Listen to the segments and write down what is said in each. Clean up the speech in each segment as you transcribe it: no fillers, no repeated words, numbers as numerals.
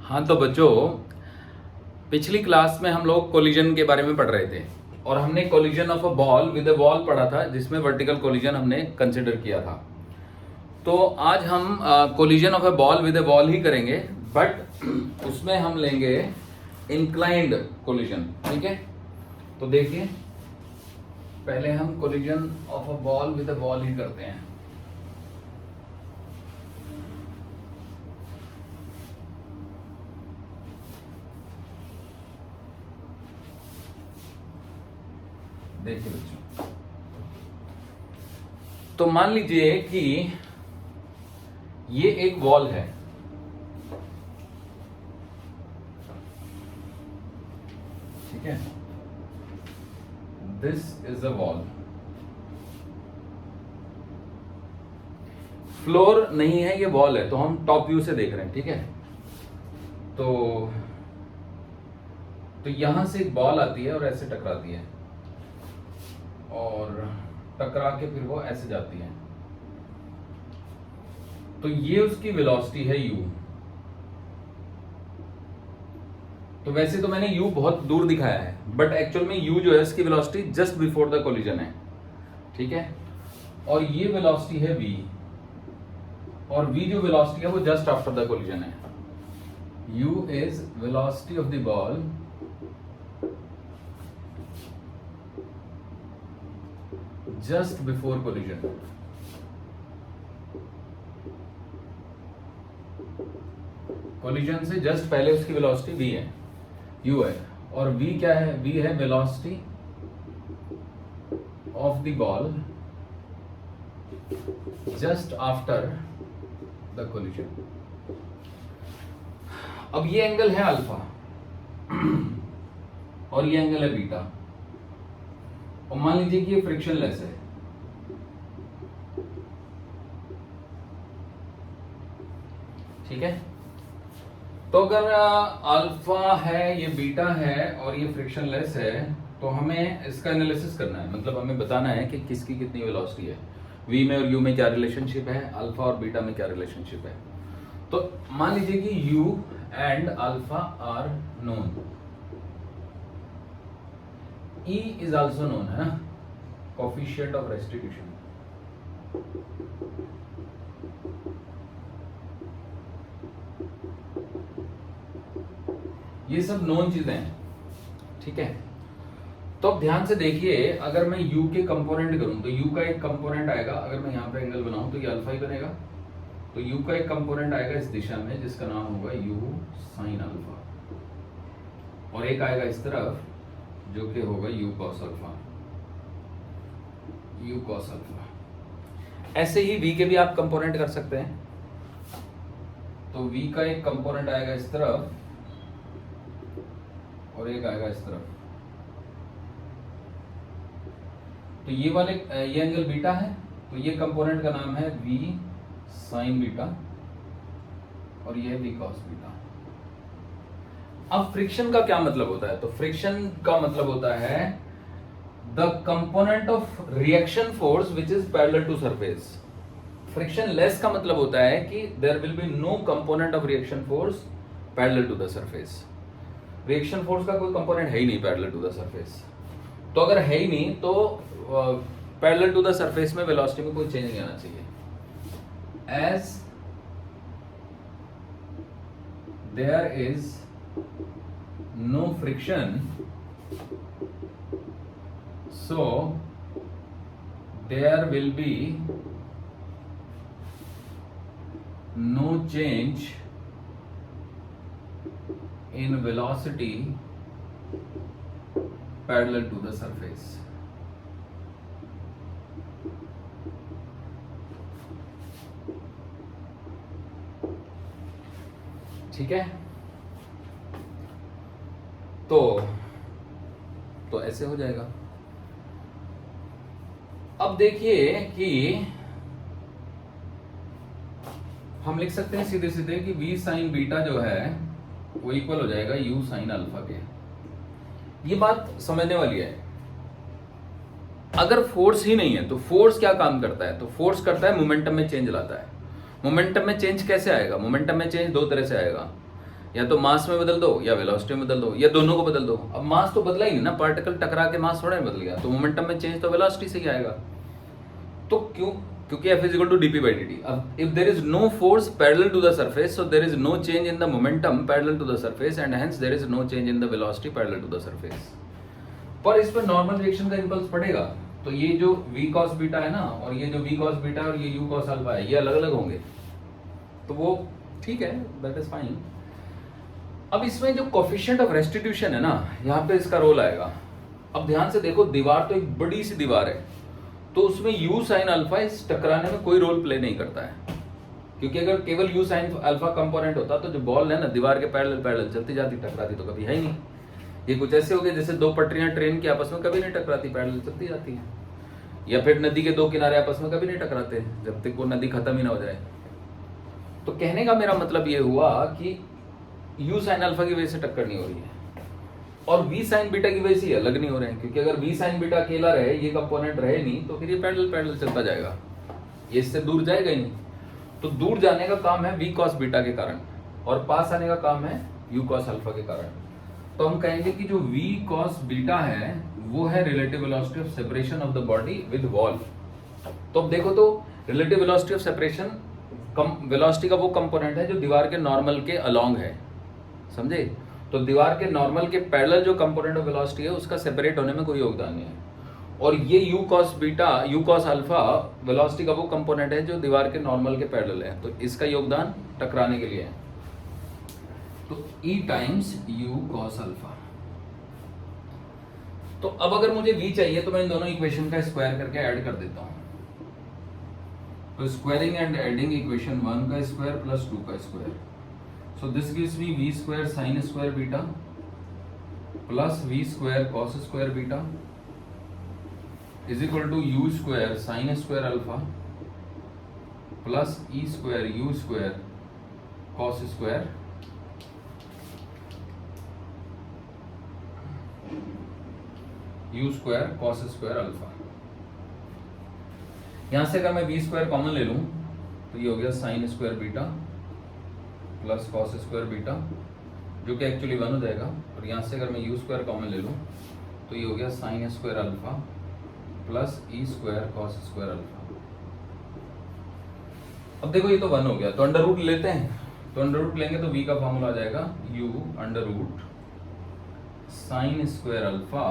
हाँ तो बच्चों, पिछली क्लास में हम लोग कोलिजन के बारे में पढ़ रहे थे और हमने collision of a ball with a ball पढ़ा था, जिसमें वर्टिकल कोलिजन हमने कंसिडर किया था। तो आज हम collision of a ball with a ball ही करेंगे, बट उसमें हम लेंगे इंक्लाइंड कोलिजन। ठीक है, तो देखिए पहले हम collision of a ball with a ball ही करते हैं। देखिए बच्चों, तो मान लीजिए कि ये एक वॉल है। ठीक है, this is a wall. Floor नहीं है, ये वॉल है, तो हम टॉप व्यू से देख रहे हैं। ठीक है, तो यहां से एक बॉल आती है और ऐसे टकराती है और टकरा के फिर वो ऐसे जाती है। तो ये उसकी वेलोसिटी है u। तो वैसे तो मैंने u बहुत दूर दिखाया है, बट एक्चुअल में u जो है इसकी velocity just before the collision है। ठीक है, और ये वेलोसिटी है v, और v जो वेलोसिटी है वो जस्ट आफ्टर द कोलिजन है। u is velocity of the ball just before collision. Collision से जस्ट पहले उसकी वेलोसिटी v है, u है, और v क्या है? v है velocity of the ball just after the collision. अब ये एंगल है अल्फा और ये एंगल है बीटा, और मान लीजिए कि ये फ्रिक्शनलेस है। ठीक है, तो अगर अल्फा है, ये बीटा है और ये फ्रिक्शनलेस है, तो हमें इसका एनालिसिस करना है। मतलब हमें बताना है कि किसकी कितनी वेलोसिटी है, v में और u में क्या रिलेशनशिप है, अल्फा और बीटा में क्या रिलेशनशिप है। तो मान लीजिए कि u and alpha are known, E is also known, है ना, कोफिशिएंट ऑफ रेस्टिट्यूशन। ये सब नोन चीजें हैं। ठीक है, तो अब ध्यान से देखिए, अगर मैं u के कंपोनेंट करूं तो u का एक कंपोनेंट आएगा, अगर मैं यहां पे एंगल बनाऊं तो ये अल्फा ही बनेगा। तो u का एक कंपोनेंट आएगा इस दिशा में, जिसका नाम होगा u साइन अल्फा, और एक आएगा इस तरफ जो कि होगा u cos alpha, u cos alpha. ऐसे ही v के भी आप कंपोनेंट कर सकते हैं। तो v का एक कंपोनेंट आएगा इस तरफ और एक आएगा इस तरफ। तो ये एंगल बीटा है, तो ये कंपोनेंट का नाम है v साइन बीटा, और ये v cos बीटा। अब फ्रिक्शन का क्या मतलब होता है? तो फ्रिक्शन का मतलब होता है the component of reaction force which is parallel to surface. Frictionless का मतलब होता है कि there will be no component of reaction force parallel to the surface. Reaction force का कोई कंपोनेंट है ही नहीं पैरेलल टू द सरफेस। तो अगर है ही नहीं तो पैरेलल टू द सरफेस में वेलोसिटी में कोई चेंज नहीं आना चाहिए। As there is no friction, so there will be no change in velocity parallel to the surface। ठीक है, तो ऐसे हो जाएगा। अब देखिए कि हम लिख सकते हैं सीधे सीधे कि v साइन बीटा जो है वो इक्वल हो जाएगा u साइन अल्फा के। ये बात समझने वाली है। अगर फोर्स ही नहीं है तो फोर्स क्या काम करता है? तो फोर्स करता है मोमेंटम में चेंज लाता है। मोमेंटम में चेंज कैसे आएगा? मोमेंटम में चेंज दो तरह से आएगा। या तो मास में बदल दो या वेलोसिटी में बदल दो या दोनों को बदल दो। अब मास तो बदला ही नहीं ना, पार्टिकल टकरा के मास थोड़ा ही बदल गया, तो मोमेंटम में चेंज तो वेलोसिटी से ही आएगा। तो क्योंकि F is equal to dp by dt। अब if there is no force parallel to the surface, so there is no change in the momentum parallel to the surface and hence there is no change in the velocity parallel to the surface. पर इस पर normal reaction का impulse पड़ेगा, तो ये जो v cos beta है ना, और ये जो v cos बीटा और ये u cos अल्फा है, ये अलग अलग होंगे, तो वो ठीक है, दैट इज फाइन। अब इसमें जो कोफिशिएंट ऑफ रेस्टिट्यूशन है ना, यहाँ पे इसका रोल आएगा। अब ध्यान से देखो, दीवार तो एक बड़ी सी दीवार है, तो उसमें u sin अल्फा इस टकराने में कोई रोल प्ले नहीं करता है, क्योंकि अगर केवल u sin अल्फा कंपोनेंट होता तो जो बॉल है ना दीवार के पैरेलल पैरेलल चलती जाती, टकराती तो कभी है ही नहीं। ये कुछ ऐसे हो गए जैसे दो पटरियां ट्रेन की आपस में कभी नहीं टकराती, पैरेलल चलती जाती है। या फिर नदी के दो किनारे आपस में कभी नहीं टकराते जब तक वो नदी खत्म ही ना हो जाए। तो कहने का मेरा मतलब ये हुआ कि u sin अल्फा की वजह से टक्कर नहीं हो रही है और v sin बीटा की वजह से अलग नहीं हो रहे हैं, क्योंकि अगर v sin बीटा अकेला रहे, ये कंपोनेंट रहे नहीं, तो फिर ये पैरेलल पैरेलल चलता जाएगा, ये इससे दूर जाएगा ही नहीं। तो दूर जाने का काम है v cos बीटा के कारण और पास आने का काम है u cos अल्फा के कारण। तो हम कहेंगे कि जो v cos बीटा है वो है relative velocity of separation of the body with wall. तो अब देखो, तो relative velocity of separation velocity का वो कंपोनेंट है जो दीवार के नॉर्मल के अलोंग है, समझे? तो दीवार के नॉर्मल के पैरेलल जो कंपोनेंट ऑफ वेलोसिटी है उसका सेपरेट होने में कोई योगदान नहीं है। और ये u cos beta, u cos alpha velocity का वो कंपोनेंट है जो दीवार के नॉर्मल के पैरेलल है, तो इसका योगदान टकराने के लिए है। तो E times u cos alpha. तो अब अगर मुझे v चाहिए तो मैं इन दोनों इक्वेशन का स्क्वायर करके ऐड कर देता हूं। तो स्क्वायरिंग एंड एडिंग इक्वेशन 1 का स्क्वायर प्लस 2 का square, so this gives me v square sin square beta plus v square cos square beta is equal to u square sin square alpha plus e square u square cos square u square cos square alpha। यहां से अगर मैं v square common ले लूं तो ये हो गया sin square beta plus cos square beta, जो कि एक्चुअली 1 हो जाएगा। और यहाँ से अगर मैं यू स्क्वायर कॉमन ले लूँ तो ये हो गया sign square alpha plus e square cos square alpha. अब देखो ये तो 1 हो गया, तो अंडर रूट लेते हैं। तो अंडर रूट लेंगे तो v का फॉर्मूला आ जाएगा u under root sine square alpha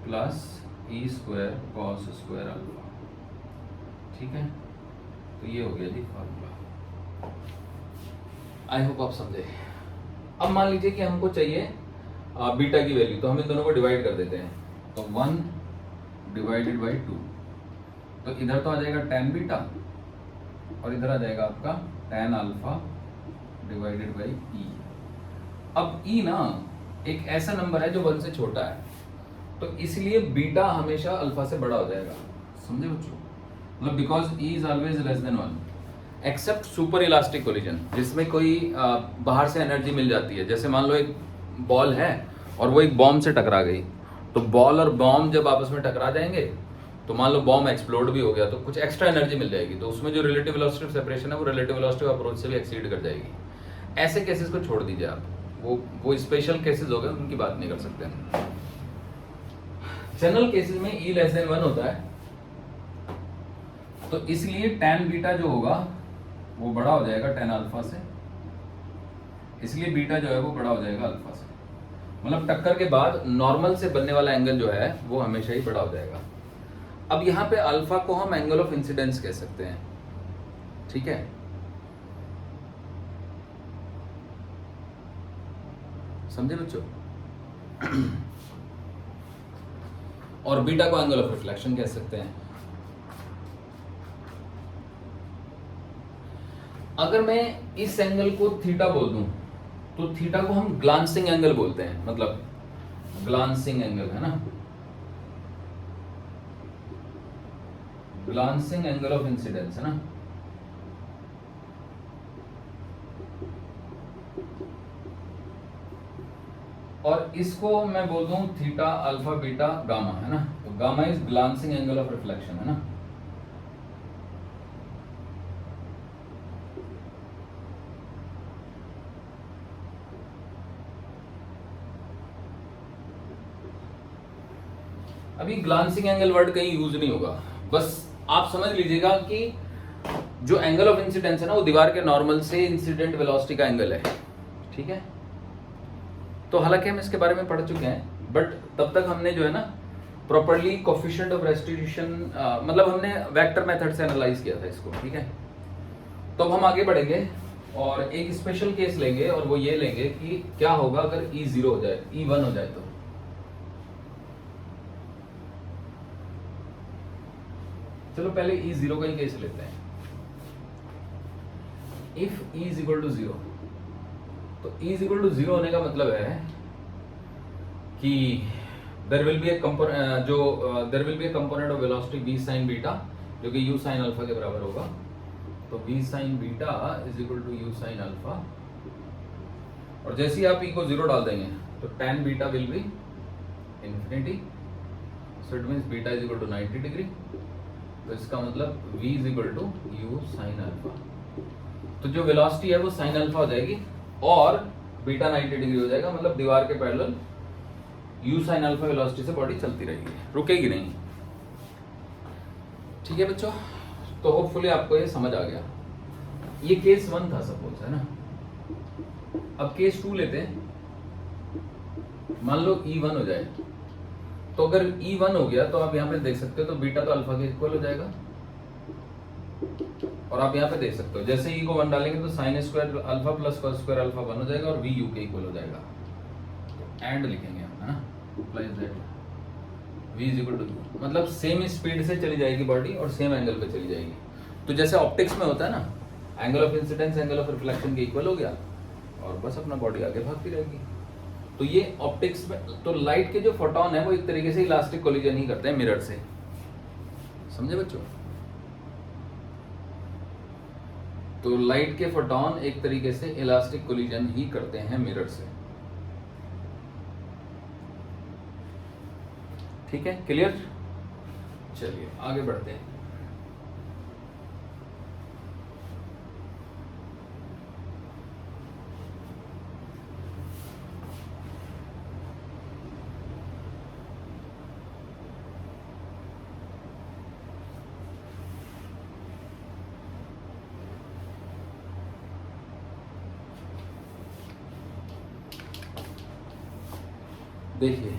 plus e square cos square alpha. ठीक है, तो ये हो गया जी फॉर्मूला। आई होप आप समझे। अब मान लीजिए कि हमको चाहिए बीटा की वैल्यू, तो हम इन दोनों को डिवाइड कर देते हैं। तो 1 डिवाइडेड बाई 2, तो इधर तो आ जाएगा tan बीटा और इधर आ जाएगा आपका tan alpha divided by E. अब ई ना एक ऐसा नंबर है जो 1 से छोटा है, तो इसलिए बीटा हमेशा अल्फा से बड़ा हो जाएगा, समझे बच्चों? मतलब because E is always less than 1 except super elastic collision, जिसमें कोई बाहर से एनर्जी मिल जाती है। जैसे मान लो एक बॉल है और वो एक बॉम्ब से टकरा गई, तो बॉल और बॉम्ब जब आपस में टकरा जाएंगे तो मान लो बॉम्ब एक्सप्लोड भी हो गया, तो कुछ एक्स्ट्रा एनर्जी मिल जाएगी, तो उसमें जो रिलेटिव वेलोसिटी ऑफ सेपरेशन है वो रिलेटिव वेलोसिटी ऑफ अप्रोच से भी एक्सीड कर जाएगी। ऐसे केसेस को छोड़ दीजिए आप, वो स्पेशल केसेस हो गए, उनकी बात नहीं कर सकते हम। जनरल केसेस में ई लेस देन 1 होता है, तो इसलिए tan बीटा जो होगा वो बड़ा हो जाएगा tan अल्फा से, इसलिए बीटा जो है वो बड़ा हो जाएगा अल्फा से। मतलब टक्कर के बाद नॉर्मल से बनने वाला एंगल जो है वो हमेशा ही बड़ा हो जाएगा। अब यहाँ पे अल्फा को हम एंगल ऑफ इंसिडेंस कह सकते हैं, ठीक है? समझे बच्चों? और बीटा को एंगल ऑफ रिफ्लेक्शन कह सकते हैं। अगर मैं इस एंगल को थीटा बोल दूं तो थीटा को हम ग्लांसिंग एंगल बोलते हैं, मतलब ग्लांसिंग एंगल है ना, ग्लांसिंग एंगल ऑफ इंसिडेंस है ना। और इसको मैं बोल दूं थीटा अल्फा बीटा गामा है ना, तो gamma is glancing angle of reflection है ना। अभी ग्लांसिंग एंगल वर्ड कहीं यूज नहीं होगा, बस आप समझ लीजिएगा कि जो एंगल ऑफ इंसिडेंस है ना वो दीवार के नॉर्मल से इंसिडेंट वेलोसिटी का एंगल है, ठीक है। तो हालांकि हम इसके बारे में पढ़ चुके हैं, बट तब तक हमने जो है ना प्रॉपर्ली कोफिशिएंट ऑफ रेस्टिट्यूशन मतलब हमने वेक्टर मेथड से एनालाइज किया था इसको, ठीक है। तो अब हम आगे बढ़ेंगे और एक स्पेशल केस लेंगे, और वो ये लेंगे कि क्या होगा अगर E 0 हो जाए, E 1 हो जाए तो। चलो पहले E 0 का ही केस लेते हैं। If E is equal to 0, तो E इज इक्वल टू 0 होने का मतलब है कि there will be a component of velocity v sin beta जो कि u sin अल्फा के बराबर होगा। तो v sin beta is equal to u sin alpha, और जैसे ही आप E को 0 डाल देंगे तो tan beta will be infinity, so it means beta is equal to 90 degree. तो इसका मतलब v is equal to u sin alpha. तो जो वेलोसिटी है वो sin अल्फा हो जाएगी और बीटा 90 डिग्री हो जाएगा, मतलब दीवार के parallel u sin alpha velocity से बॉडी चलती रहेगी, रुकेगी नहीं। ठीक है बच्चों, तो होपफुली आपको ये समझ आ गया। ये केस 1 था सपोज, है ना। अब केस 2 लेते हैं। मान लो E 1 हो जाए, तो अगर E 1 हो गया तो आप यहाँ पे देख सकते हो तो बीटा तो अल्फा के इक्वल हो जाएगा, और आप यहाँ पे देख सकते हो जैसे E को 1 डालेंगे तो sign square alpha plus cos square alpha 1 हो जाएगा और v u के इक्वल हो जाएगा। एंड लिखेंगे हम, है ना, applies that v is equal to u, मतलब सेम स्पीड से चली जाएगी बॉडी और सेम एंगल पे चली जाएगी। तो जैसे ऑप्टिक्स में होता है ना, angle of incidence angle of reflection के इक्वल हो गया और बस अपना बॉडी आगे भागती रहेगी। तो ये ऑप्टिक्स में, तो लाइट के जो फोटोन है वो एक तरीके से इलास्टिक कोलिजन ही करते हैं मिरर से, समझे बच्चों। तो लाइट के फोटोन एक तरीके से इलास्टिक कोलिजन ही करते हैं मिरर से, ठीक है, क्लियर। चलिए आगे बढ़ते हैं। देखिए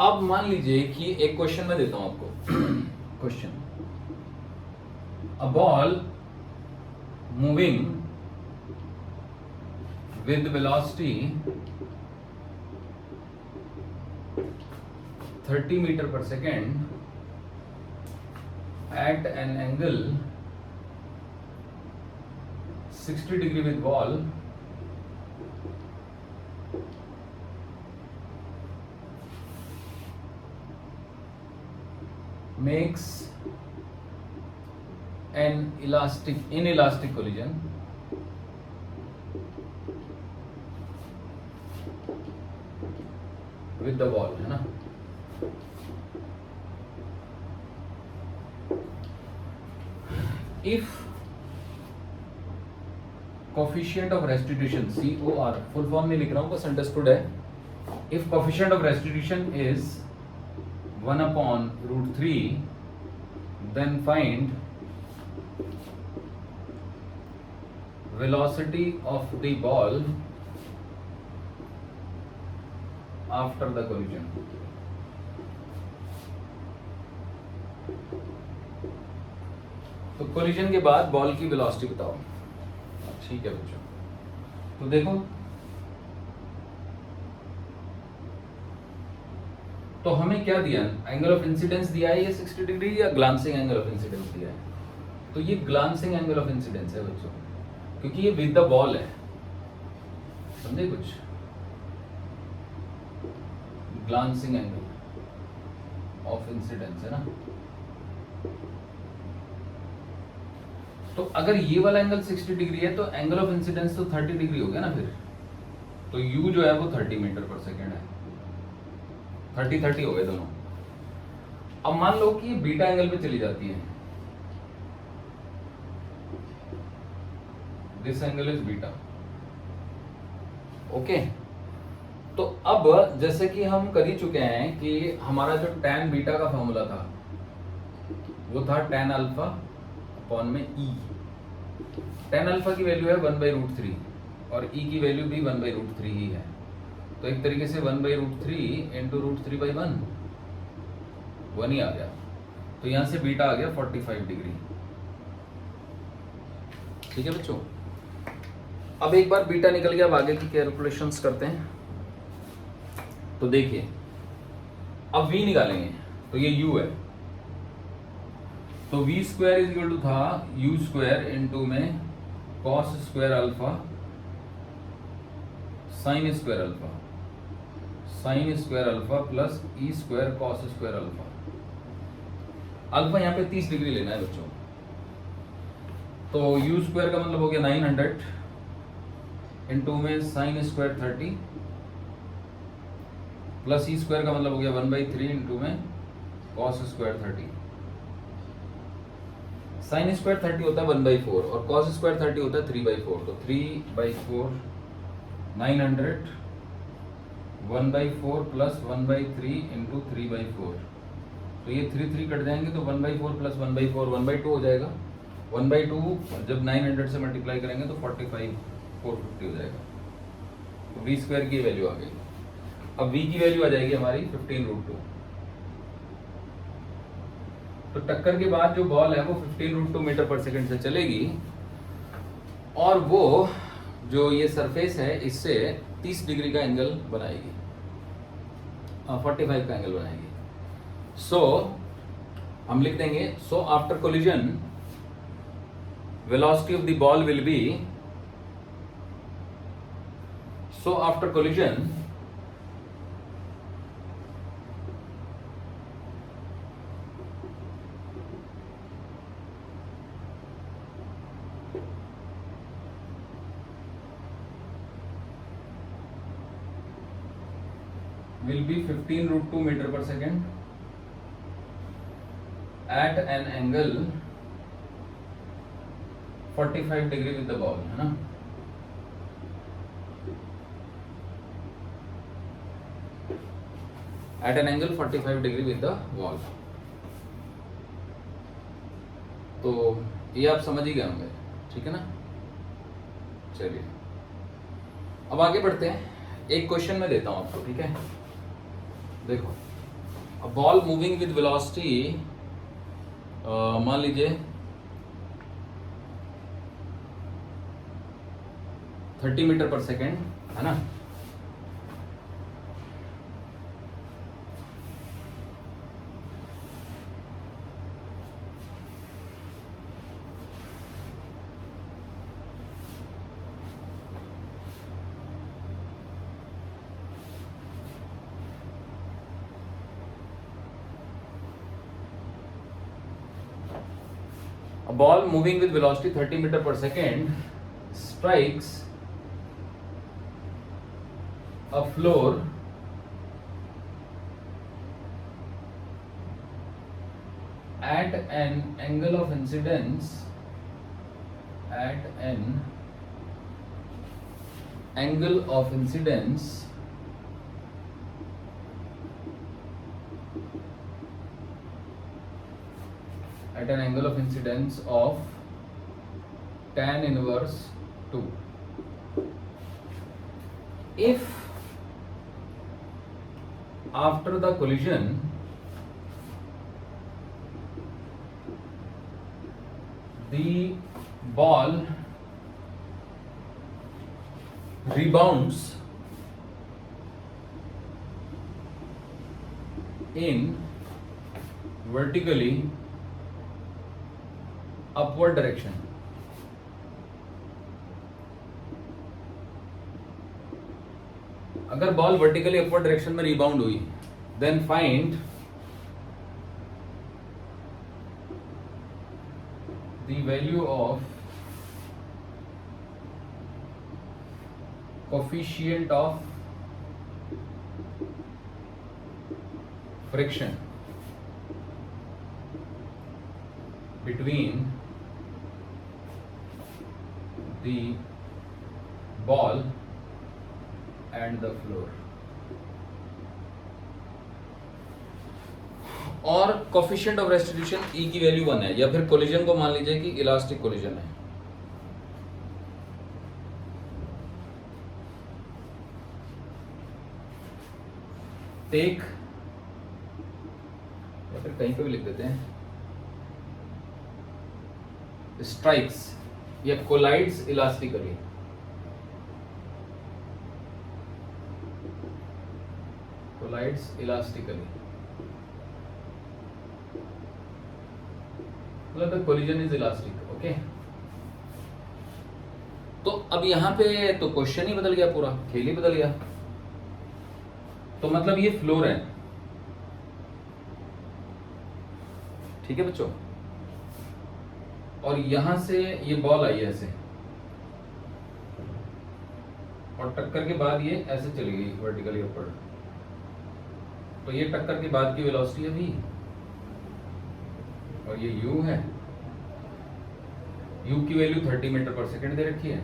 अब मान लीजिए कि एक क्वेश्चन मैं देता हूं आपको। Question, a ball moving with velocity 30 metre per second at an angle 60 degree with ball makes an inelastic collision with the ball, है ना। if coefficient of restitution COR, full form नहीं लिख रहा हूं, बस अंडरस्टूड है। if coefficient of restitution is 1 upon root 3, then find velocity of the ball after the collision. तो collision के बाद बॉल की वेलोसिटी बताओ। ठीक है बच्चों, तो देखो तो हमें क्या दिया, एंगल ऑफ इंसिडेंस दिया है, ये 60 डिग्री या ग्लांसिंग एंगल ऑफ इंसिडेंस दिया है। तो ये ग्लांसिंग एंगल ऑफ इंसिडेंस है बच्चों, क्योंकि ये विद द बॉल है, समझे कुछ। ग्लांसिंग एंगल ऑफ इंसिडेंस है ना। तो अगर ये वाला एंगल 60 डिग्री है तो एंगल ऑफ इंसिडेंस तो 30 डिग्री हो गया ना फिर। तो u जो है वो 30 मीटर पर सेकेंड है, 30 हो गए दोनों। अब मान लो कि बीटा एंगल पे चली जाती है, this angle is beta, okay. तो अब जैसे कि हम कर ही चुके हैं कि हमारा जो tan बीटा का फॉर्मूला था वो था tan अल्फा अपॉन में e। tan अल्फा की वैल्यू है 1/√3 और e की वैल्यू भी 1/√3 ही है, तो एक तरीके से 1/√3 इंटू √3/1 1 ही आ गया। तो यहां से बीटा आ गया 45 डिग्री। ठीक है बच्चों, अब एक बार बीटा निकल गया, अब आगे की कैलकुलेशंस करते हैं। तो देखिए अब v निकालेंगे, तो ये u है, तो v² इज इक्वल टू था u² इंटू में cos² alpha sin² alpha sin² alpha plus e² cos² alpha. Alpha यहाँ पे 30 डिग्री लेना है बच्चों, तो u² का मतलब हो गया 900 इंटू में sin² 30 प्लस e² का मतलब हो गया 1/3 इंटू में cos² 30। sin² 30 होता है 1/4 और cos² 30 होता है 3/4, तो 3/4 900 1/4 प्लस 1/3 इंटू 3/4, तो ये 3 कट जाएंगे तो 1/4 प्लस 1/4 1/2 हो जाएगा। 1/2 जब 900 से मल्टीप्लाई करेंगे तो 45 450 हो जाएगा, तो v² की वैल्यू आ गई। अब v की वैल्यू आ जाएगी हमारी 15√2। तो टक्कर के बाद जो बॉल है वो 15√2 मीटर पर सेकंड से चलेगी और वो जो ये सरफेस है इससे 30 डिग्री का एंगल बनाएगी, 45 का एंगल बनाएगी। सो हम लिख देंगे, so after collision velocity of the ball will be, so after collision will be 15√2 meter per second at an angle 45 degree with the ball, है ना। at an angle 45 degree with the ball, तो ये आप समझ ही गए होंगे, ठीक है ना। चलिए अब आगे बढ़ते हैं, एक क्वेश्चन मैं देता हूं आपको, ठीक है। देखो, अ बॉल मूविंग विद वेलोसिटी, मान लीजिए 30 मीटर पर सेकेंड, है ना। A ball moving with velocity 30 meter per second strikes a floor at an angle of incidence at an angle of incidence of tan inverse 2. If after the collision the ball rebounds in vertically upward direction, अगर बॉल vertically upward direction में rebound हुई, then find the value of coefficient of friction between the ball and the floor. और coefficient of restitution E की value 1 है, या फिर collision को मान लीजिए कि इलास्टिक कोलिजन है। टेक, या फिर कहीं पे भी लिख देते हैं, स्ट्राइक्स या कोलाइड्स इलास्टिकली। कोलाइड्स इलास्टिकली मतलब the collision is elastic. Okay, तो अब यहां पे तो क्वेश्चन ही बदल गया, पूरा खेल ही बदल गया। तो मतलब ये फ्लोर है, ठीक है बच्चों, और यहां से ये बॉल आई ऐसे, और टक्कर के बाद ये ऐसे चली गई वर्टिकली ऊपर, तो ये टक्कर के बाद की वेलोसिटी है v, और ये u है। u की वैल्यू 30 मीटर पर सेकंड दे रखी है,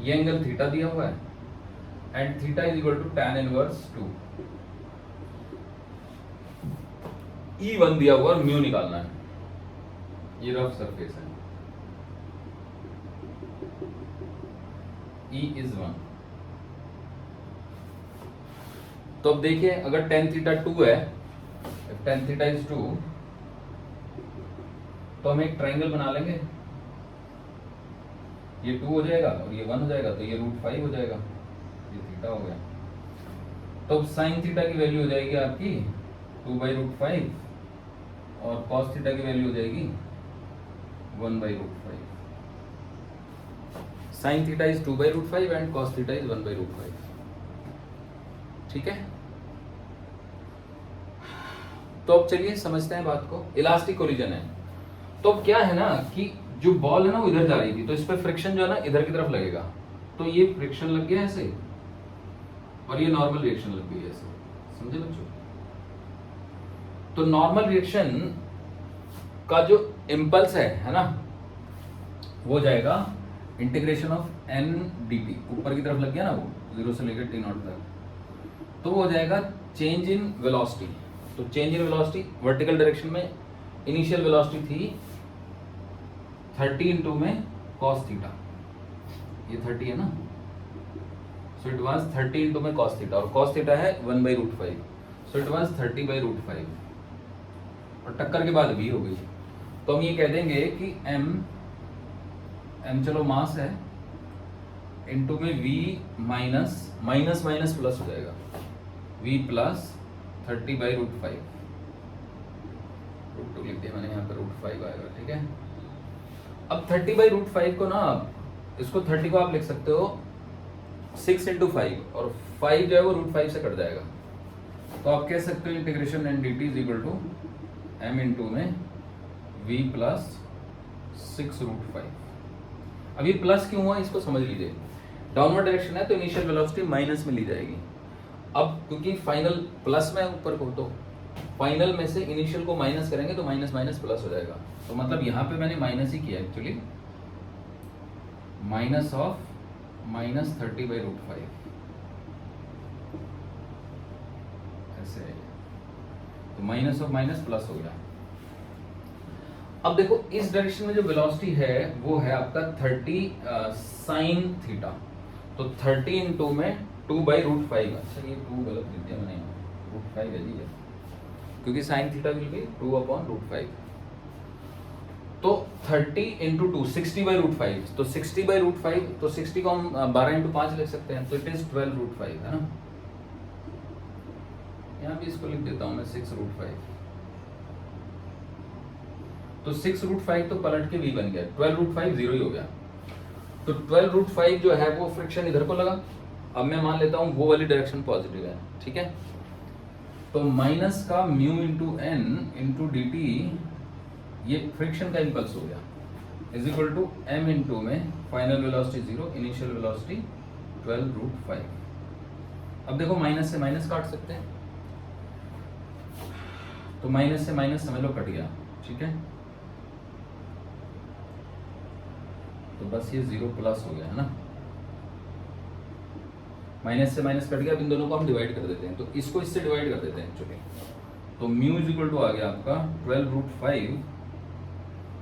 ये एंगल थीटा दिया हुआ है, and theta is equal to tan inverse 2, E1 दिया हुआ और म्यू निकालना है, ये रफ सरफेस है, E is 1। तो अब देखिए, अगर tan थीटा 2 है, tan थीटा इज 2, तो हम एक ट्रायंगल बना लेंगे, ये 2 हो जाएगा और ये 1 हो जाएगा, तो ये √5 हो जाएगा, ये थीटा हो गया। तो अब साइन थीटा की वैल्यू हो जाएगी आपकी 2/√5, और कॉस थीटा की वैल्यू हो जाएगी 1/√5। Sine theta is 2/√5 and cos theta is 1/√5। ठीक है, तो अब चलिए समझते हैं बात को। इलास्टिक कोलिजन है, तो अब क्या है ना कि जो बॉल है ना वो इधर जा रही थी, तो इस पे फ्रिक्शन जो है ना इधर की तरफ लगेगा, तो ये फ्रिक्शन लग गया ऐसे, और ये नॉर्मल रिएक्शन लग गई ऐसे, समझे बच्चों। तो नॉर्मल रिएक्शन का जो इम्पल्स है ना, वो जाएगा इंटीग्रेशन ऑफ n dt, ऊपर की तरफ लग गया ना वो 0 से लेकर t0 तक, तो वो हो जाएगा चेंज इन वेलोसिटी। तो change in velocity vertical direction में इनिशियल वेलोसिटी थी 30 इंटू में cos थीटा, ये 30 है ना, सो इट वाज 30 इंटू में cos थीटा, और cos थीटा है 1/√5, सो इट वाज 30/√5, और टक्कर के बाद v हो गई। तो हम ये कह देंगे कि m चलो मास है, इंटू में v माइनस प्लस हो जाएगा, v प्लस 30/√5, √2 लिख दिया मैंने यहाँ पर, √5 आएगा, ठीक है। अब 30/√5 को ना, इसको 30 को आप लिख सकते हो 6 इंटू 5, और 5 जो है वो √5 से कट जाएगा, तो आप कह सकते हो integration N D T is equal to m into में v प्लस 6√5। अब ये प्लस क्यों हुआ इसको समझ लीजिए, डाउनवर्ड डायरेक्शन है तो इनिशियल वेलोसिटी माइनस में ली जाएगी। अब क्योंकि फाइनल प्लस में ऊपर को, तो फाइनल में से इनिशियल को माइनस करेंगे तो माइनस माइनस प्लस हो जाएगा, तो मतलब यहाँ पे मैंने माइनस ही किया एक्चुअली, माइनस ऑफ -30/√5 ऐसे, तो माइनस ऑफ माइनस प्लस हो गया। अब देखो इस डायरेक्शन में जो वेलोसिटी है वो है आपका 30 साइन थीटा, तो 30 इंटू में 2/√5, अच्छा ये 2 गलत लिख दिया मैंने, √5 है जी, क्योंकि साइन थीटा विल बी 2/√5, तो 30 इंटू 2 60/√5, तो 60/√5, तो 60 को हम 12 इंटू 5 लिख सकते हैं, तो इट इज 12√5 है ना। यहाँ भी इसको लिख देता हूँ मैं 6√5, तो 6√5 तो पलट के v बन गया, 12√5 0 ही हो गया, तो 12√5 जो है वो फ्रिक्शन इधर को लगा। अब मैं मान लेता हूँ वो वाली डायरेक्शन पॉजिटिव है, ठीक है, तो माइनस का mu into N into D T, ये फ्रिक्शन का इंपल्स हो गया, is equal to m into में फाइनल वेलोसिटी 0, इनिशियल वेलोसिटी 12√5। अब देखो माइनस से माइनस काट सकते हैं, तो माइनस से माइनस समझ लो कट गया, ठीक है, तो बस ये 0 प्लस हो गया है ना, माइनस से माइनस कट गया, अब इन दोनों को हम डिवाइड कर देते हैं, तो इसको इससे डिवाइड कर देते हैं एक्चुअली। तो म्यू इज इक्वल टू आ गया आपका 12√5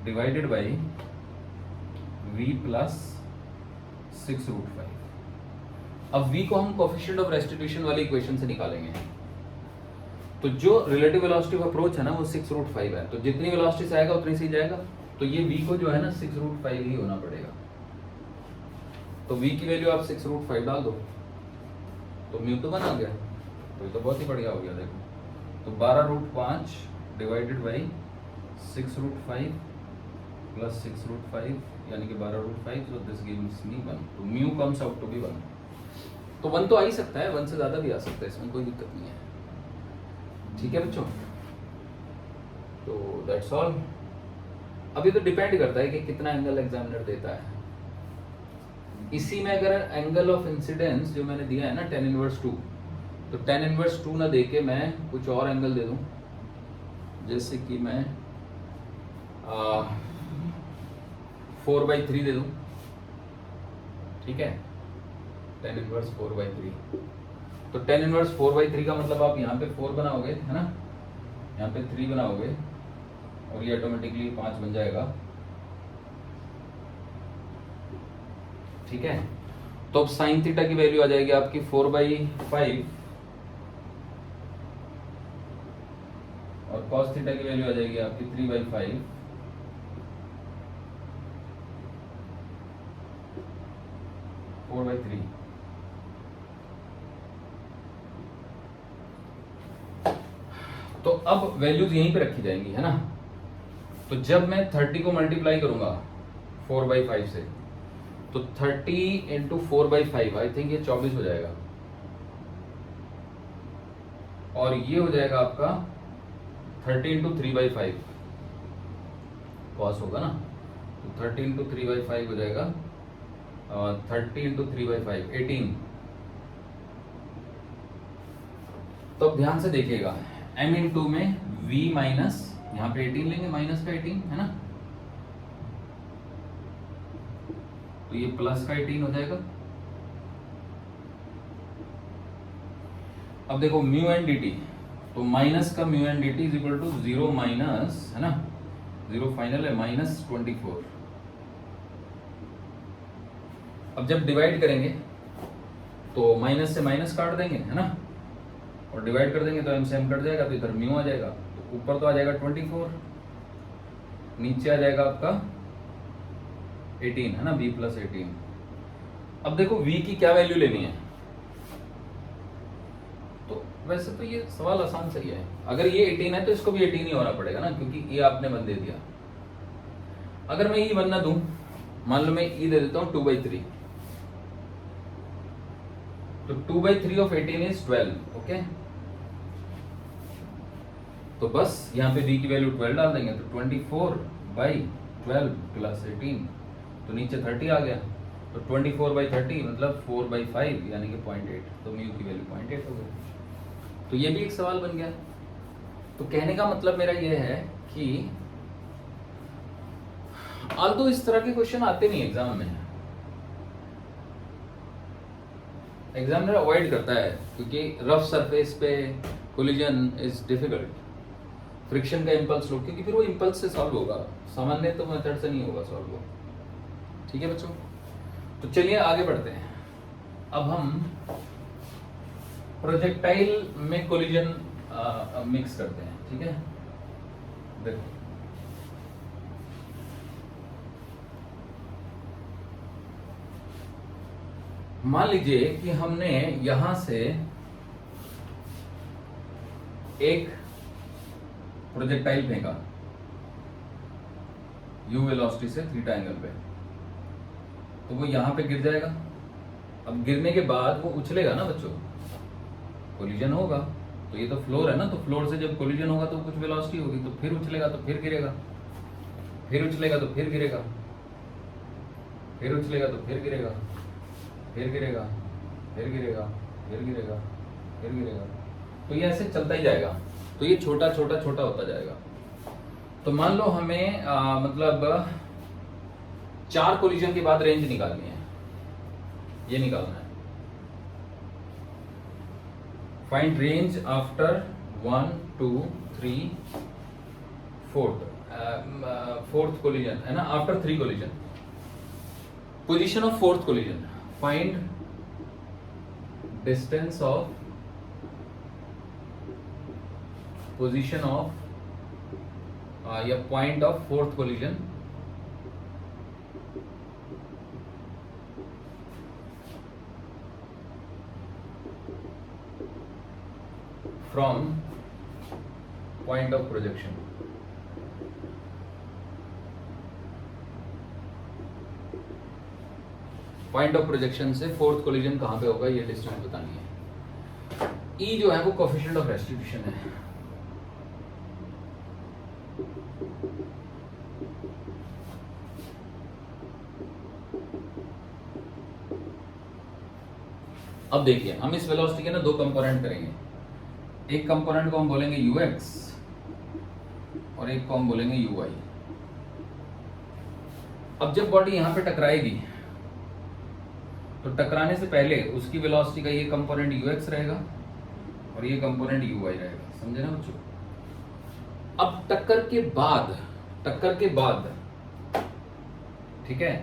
डिवाइडेड बाई v प्लस 6√5। अब v को हम कोफिशिएंट ऑफ रेस्टिट्यूशन वाली इक्वेशन से निकालेंगे। तो जो रिलेटिव वेलोसिटी ऑफ अप्रोच है ना वो 6√5 है, तो जितनी वेलोसिटी से आएगा उतनी से ही जाएगा, तो ये v को जो है ना 6√5 ही होना पड़ेगा। तो v की वैल्यू आप 6√5 डाल दो तो म्यू तो 1 आ गया, तो ये तो बहुत ही बढ़िया हो गया। देखो तो 12√5 डिवाइडेड बाई 6√5 प्लस 6√5 यानी कि 12√5, so this gives me 1, तो mu comes out to be 1। तो 1 तो आ ही सकता है, 1 से ज़्यादा भी आ सकता है, इसमें कोई दिक्कत नहीं है। ठीक है बच्चों, तो दैट्स ऑल। अभी तो डिपेंड करता है कि कितना एंगल एग्जामिनर देता है। इसी में अगर एंगल ऑफ इंसिडेंस जो मैंने दिया है ना tan इनवर्स 2, तो tan इनवर्स 2 ना देके मैं कुछ और एंगल दे दूं, जैसे कि मैं 4/3 दे दूं। ठीक है, tan इनवर्स 4/3, तो tan इनवर्स 4/3 का मतलब आप यहाँ पे 4 बनाओगे है ना, यहाँ पे 3 बनाओगे और ये ऑटोमेटिकली 5 बन जाएगा। ठीक है, तो अब साइन थीटा की वैल्यू आ जाएगी आपकी 4/5 और कॉस थीटा की वैल्यू आ जाएगी आपकी 3/5। तो अब वैल्यूज यहीं पे रखी जाएंगी है ना। तो जब मैं 30 को मल्टीप्लाई करूंगा 4/5 से, तो 30 इंटू 4/5 आई थिंक ये 24 हो जाएगा, और ये हो जाएगा आपका 30 इंटू 3/5 कॉस होगा ना, तो 30 इंटू 3/5 हो जाएगा 30 इंटू 3/5 18। तो अब ध्यान से देखिएगा, m इंटू में v माइनस, यहाँ पे 18 लेंगे, माइनस का 18 है ना, तो ये प्लस का 18 हो जाएगा। अब देखो म्यू एंड dt, तो माइनस का mu and dt is equal to 0 minus है ना, 0 फाइनल है माइनस 24। अब जब डिवाइड करेंगे तो माइनस से माइनस काट देंगे है ना, और डिवाइड कर देंगे तो m से m कट जाएगा, तो इधर म्यू आ जाएगा, तो ऊपर तो आ जाएगा 24, नीचे आ जाएगा आपका 18 है ना, b प्लस 18। अब देखो v की क्या वैल्यू लेनी है, तो वैसे तो ये सवाल आसान सही है, अगर ये 18 है तो इसको भी 18 ही होना पड़ेगा ना, क्योंकि ये आपने 1 दे दिया। अगर मैं e 1 ना दूं, मान लो मैं e दे देता हूं 2/3, तो 2/3 ऑफ 18 इज 12। ओके, तो बस यहाँ पे v की वैल्यू 12 डाल देंगे, तो 24/12 प्लस 18, तो नीचे 30 आ गया, तो 24/30 मतलब 4/5 यानी कि 0.8, तो म्यू की वैल्यू 0.8 हो गई। तो ये भी एक सवाल बन गया। तो कहने का मतलब मेरा ये है कि आल्दो इस तरह के क्वेश्चन आते नहीं एग्जाम में, एग्जामिनर अवॉइड करता है, क्योंकि रफ सरफेस पे कोलिजन इज डिफिकल्ट, फ्रिक्शन का इंपल्स लो, क्योंकि फिर वो इंपल्स से सॉल्व होगा, सामान्य तो मेथड से नहीं होगा सॉल्व हो। ठीक है बच्चों, तो चलिए आगे बढ़ते हैं। अब हम प्रोजेक्टाइल में कोलिजन मिक्स करते हैं। ठीक है, देखो मान लीजिए कि हमने यहां से एक प्रोजेक्टाइल फेंका u वेलोसिटी से थीटा एंगल पे, तो वो यहां पे गिर जाएगा। अब गिरने के बाद वो उछलेगा ना बच्चों, कोलिजन होगा, तो ये तो फ्लोर है ना, तो फ्लोर से जब कोलिजन होगा तो कुछ वेलोसिटी होगी, तो फिर उछलेगा, तो फिर गिरेगा, फिर उछलेगा तो फिर गिरेगा, फिर उछलेगा तो फिर गिरेगा, फिर गिरेगा, फिर गिरेगा, फिर गिरेगा, फिर गिरेगा, तो ये ऐसे चलता ही जाएगा। तो ये छोटा छोटा छोटा होता जाएगा। तो मान लो हमें मतलब 4 कोलिजन के बाद रेंज निकालनी है, ये निकालना है। Find range after 1 2 3 fourth collision है ना, after 3 collision, position of fourth collision, find distance of position of या point of fourth collision from point of projection. Point of projection से फोर्थ कोलिजन कहां पे होगा, ये डिस्टेंस बतानी है। ई जो है वो कोएफिशिएंट ऑफ रेस्टिट्यूशन है। अब देखिए, हम इस वेलोसिटी के ना दो कंपोनेंट करेंगे। एक कंपोनेंट को हम बोलेंगे ux और एक को हम बोलेंगे uy। अब जब बॉडी यहां पे टकराएगी तो टकराने से पहले उसकी वेलोसिटी का ये कंपोनेंट ux रहेगा और ये कंपोनेंट uy रहेगा, समझे ना बच्चों। अब टक्कर के बाद ठीक है,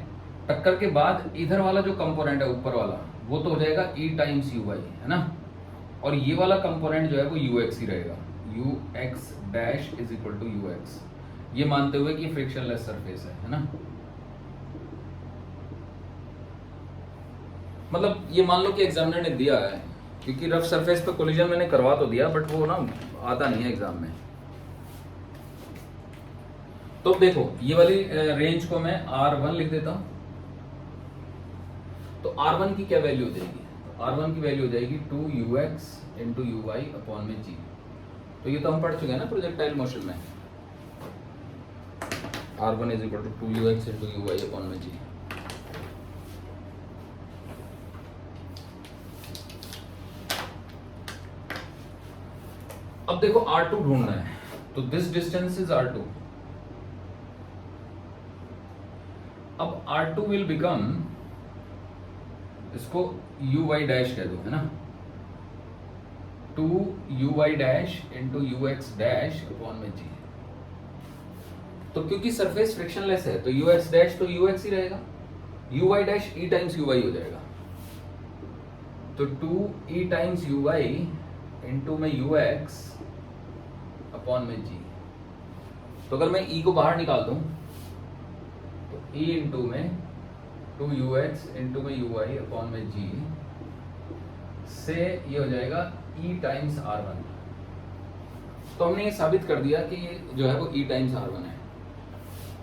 टक्कर के बाद इधर वाला जो कंपोनेंट है ऊपर वाला वो तो हो जाएगा e टाइम्स uy, है ना, और ये वाला कंपोनेंट जो है वो ux ही रहेगा, ux dash is equal to ux, ये मानते हुए कि फ्रिक्शनलेस सरफेस है ना। मतलब ये मान लो कि एग्जामिनर ने दिया है, क्योंकि रफ सरफेस पे कोलिजन मैंने करवा तो दिया बट वो ना आता नहीं है एग्जाम में। तो देखो ये वाली रेंज को मैं r1 लिख देता हूं, तो r1 की क्या वैल्यू हो जाएगी, r1 की वैल्यू हो जाएगी 2ux इंटू uy अपॉन में g। तो ये तो हम पढ़ चुके हैं ना प्रोजेक्टाइल मोशन में, r1 is equal to 2ux into uy upon में g। अब देखो r2 ढूंढना है, तो दिस डिस्टेंस इज r2। अब r2 विल बिकम, इसको uy डैश कह दो, है ना, 2uy dash into ux dash upon में g। तो क्योंकि सरफेस फ्रिक्शनलेस है तो ux डैश तो ux ही रहेगा, uy dash e times uy हो जाएगा, तो 2e टाइम्स uy इंटू में ux अपॉन में g। तो अगर मैं e को बाहर निकाल दूं तो e इंटू में 2ux इंटू में uy अपॉन में g से ये हो जाएगा e टाइम्स r1। तो हमने ये साबित कर दिया कि ये जो है वो e टाइम्स r1 है।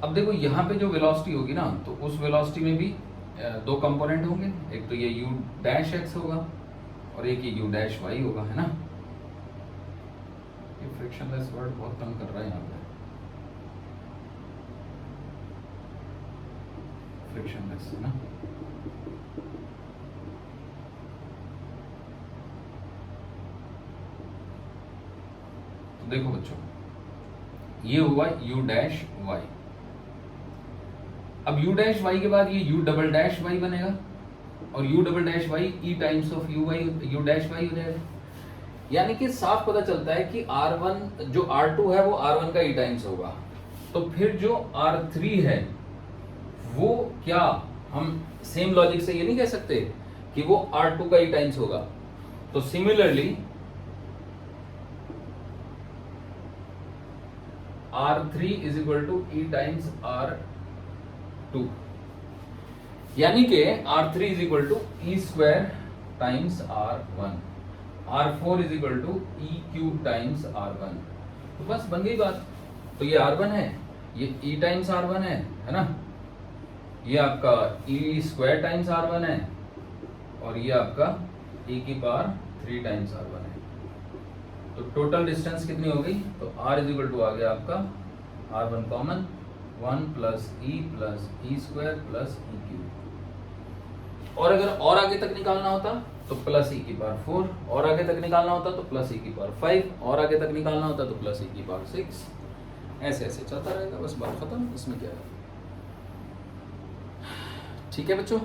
अब देखो यहाँ पे जो वेलोसिटी होगी ना, तो उस वेलोसिटी में भी दो कंपोनेंट होंगे, एक तो ये u डैश x होगा और एक ये u डैश y होगा, है ना। ये फ्रिक्शनलेस वर्ड बहुत तंग कर रहा है यहाँ पे, फ्रिक्शनलेस, है ना। तो देखो बच्चों, ये हुआ u डैश y। अब u डैश y के बाद ये u डबल डैश y बनेगा और u double dash y e times of u dash y हो जाएगा। यानी कि साफ पता चलता है कि r1 जो r2 है वो r1 का e टाइम्स होगा। तो फिर जो r3 है वो क्या, हम सेम लॉजिक से ये नहीं कह सकते कि वो r2 का e टाइम्स होगा। तो similarly r3 is equal to e times r2, यानी कि r3 is equal to e square times r1, r4 is equal to e cube times r1। तो बस बन गई बात। तो ये r1 है, ये e टाइम्स r1 है ना, ये आपका e स्क्वायर टाइम्स r1 है और ये आपका e की पावर 3 टाइम्स r1 है। तो टोटल डिस्टेंस कितनी हो गई, तो r इज इक्वल टू आ गया आपका r1 common 1 plus e square plus e cube. और अगर और आगे तक निकालना होता तो प्लस e की पावर 4, और आगे तक निकालना होता तो प्लस e की पावर 5, और आगे तक निकालना होता तो प्लस e की पावर 6। ऐसे ऐसे चलता रहेगा, बस बात खत्म, इसमें क्या है। ठीक है बच्चों।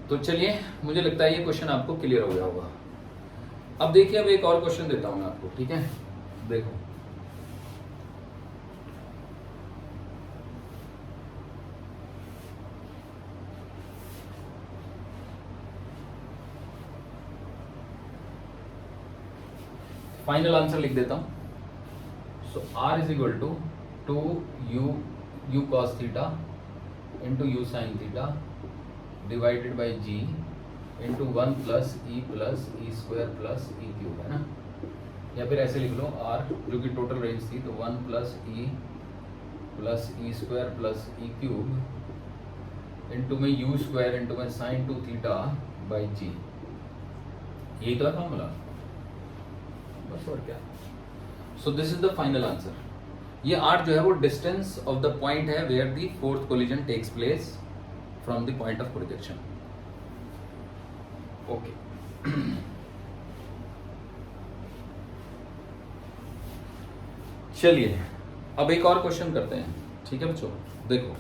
तो चलिए, मुझे लगता है ये क्वेश्चन आपको क्लियर हो गया होगा। अब देखिए, अब एक और क्वेश्चन देता हूं मैं आपको, ठीक है। देखो, फाइनल आंसर लिख देता हूं। So R is equal to 2u cos theta into u sine theta divided by g into 1 plus e square plus e cube, है ना। या फिर ऐसे लिख लो, आर जो कि टोटल रेंज थी, तो 1 plus e square plus e cube into में यू स्क्वायर इंटू में साइन 2 थीटा बाई जी। यही तो है फॉर्मूला, बस और क्या। So this is the final answer. ये आर जो है वो डिस्टेंस ऑफ द पॉइंट है where the fourth collision takes place from the point of projection. Okay, चलिए अब एक और क्वेश्चन करते हैं, ठीक है बच्चों। देखो,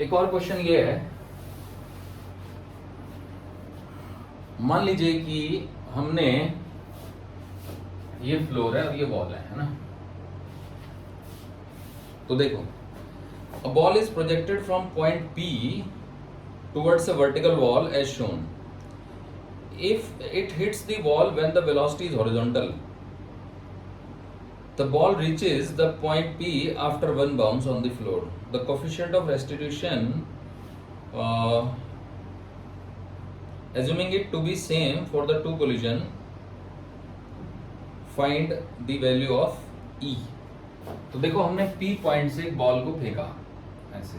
एक और क्वेश्चन ये है, मान लीजिए कि हमने ये फ्लोर है और ये वॉल है ना। तो देखो, a ball is projected from point P towards a vertical wall as shown. If it hits the wall when the velocity is horizontal, the ball reaches the point P after one bounce on the floor. The coefficient of restitution, assuming it to be same for the two collision, find the value of E. तो देखो, हमने P point से एक ball को फेंका ऐसे,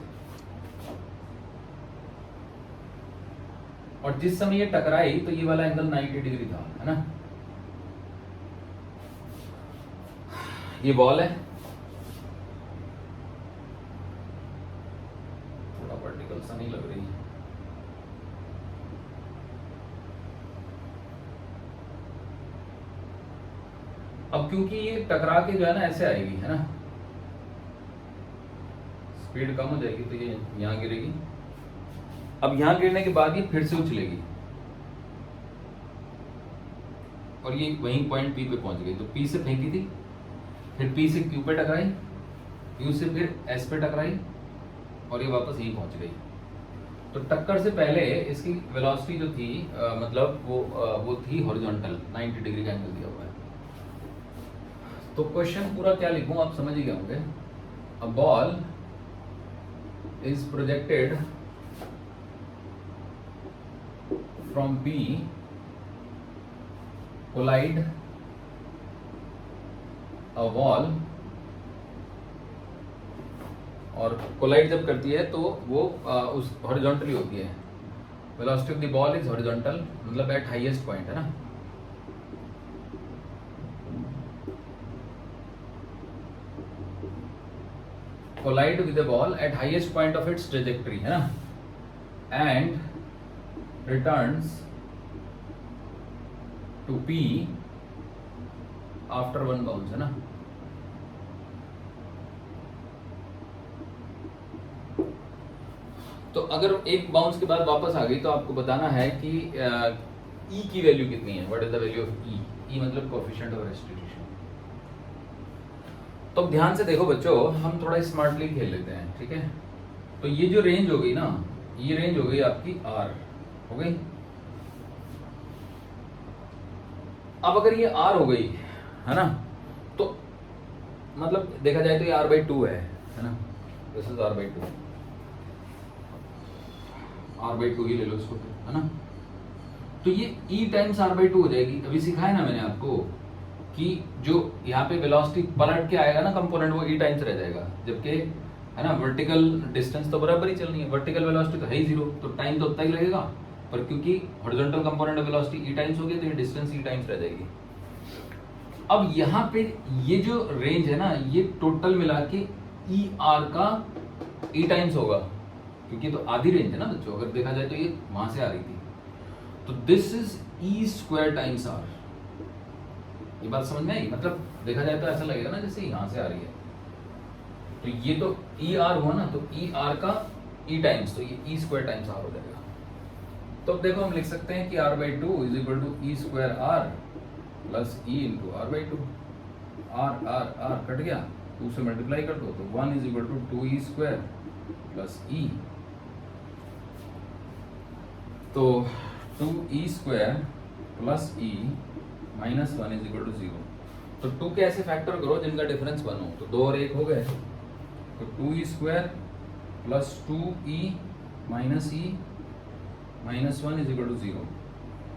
और जिस समय ये टकराई तो ये वाला एंगल 90 डिग्री था, है ना। ये बॉल है, थोड़ा वर्टिकल सा नहीं लग रही है। अब क्योंकि ये टकरा के जो है ना ऐसे आएगी, है ना, स्पीड कम हो जाएगी तो ये यहां गिरेगी। अब यहां गिरने के बाद ये फिर से उछलेगी और ये वहीं पॉइंट पी पे पहुंच गई। तो पी से फेंकी थी, फिर पी से क्यू पे टकराई, क्यू से फिर एस पे टकराई और ये वापस यहीं पहुंच गई। तो टक्कर से पहले इसकी वेलोसिटी जो थी मतलब वो थी हॉरिजॉन्टल, 90 डिग्री का एंगल दिया हुआ है। तो क्वेश्चन पूरा क्या लिखूं आप समझ ही गए होंगे। A ball is projected from P, collide a wall, और कोलाइड जब करती है तो वो उस हॉरिजॉन्टली होती है। Velocity of the ball is horizontal, मतलब एट हाईएस्ट पॉइंट, है ना। Collide with the ball at highest point of its trajectory, है ना, and returns to P after one bounce, है ना। तो अगर एक बाउंस के बाद वापस आ गई तो आपको बताना है कि E की वैल्यू कितनी है। What is the value of E? E मतलब कोएफिशिएंट ऑफ रेस्टिट्यूशन। तो ध्यान से देखो बच्चों, हम थोड़ा स्मार्टली खेल लेते हैं, ठीक है। तो ये जो रेंज हो गई ना, ये रेंज हो गई आपकी R हो गई। अब अगर ये R हो गई, है ना, तो मतलब देखा जाए तो ये R/2 है ना। दिस इज R/2, R/2 ही ले लो इसको, है ना। तो ये E टाइम्स R/2 हो जाएगी। अभी सिखाया ना मैंने आपको कि जो यहाँ पे वेलोसिटी पलट के आएगा ना कंपोनेंट, वो E टाइम्स रह जाएगा, जबकि है ना वर्टिकल डिस्टेंस तो बराबर ही चलनी है। वर्टिकल वेलोसिटी तो है ही 0, तो टाइम तो उतना ही लगेगा, पर क्योंकि horizontal component of velocity E times हो गई तो ये डिस्टेंस E टाइम्स रह जाएगी। अब यहाँ पे ये जो रेंज है ना, ये टोटल मिला के ER का E टाइम्स होगा, क्योंकि तो आधी रेंज है ना बच्चों, अगर देखा जाए तो ये वहां से आ रही थी। तो this is E square times R। ये बात समझ में आई? मतलब देखा जाए तो ऐसा लगेगा ना जैसे यहां से आ रही है, तो ये तो ई आर हुआ ना, तो ई आर का ई टाइम्स, तो ये ई स्क्वायर टाइम्स आर हो जाएगा। तो अब देखो हम लिख सकते हैं कि R by two is equal to e square R plus e into R by two. R cut गया, 2 से मल्टीप्लाई कर दो, तो 1 is equal to 2 e square plus e. तो 2 e square plus e minus 1 is equal to 0। तो 2 के ऐसे factor करो जिनका डिफरेंस 1 हो, तो 2 और 1 हो गए, तो 2 e square plus 2 e minus e minus 1 is equal to 0।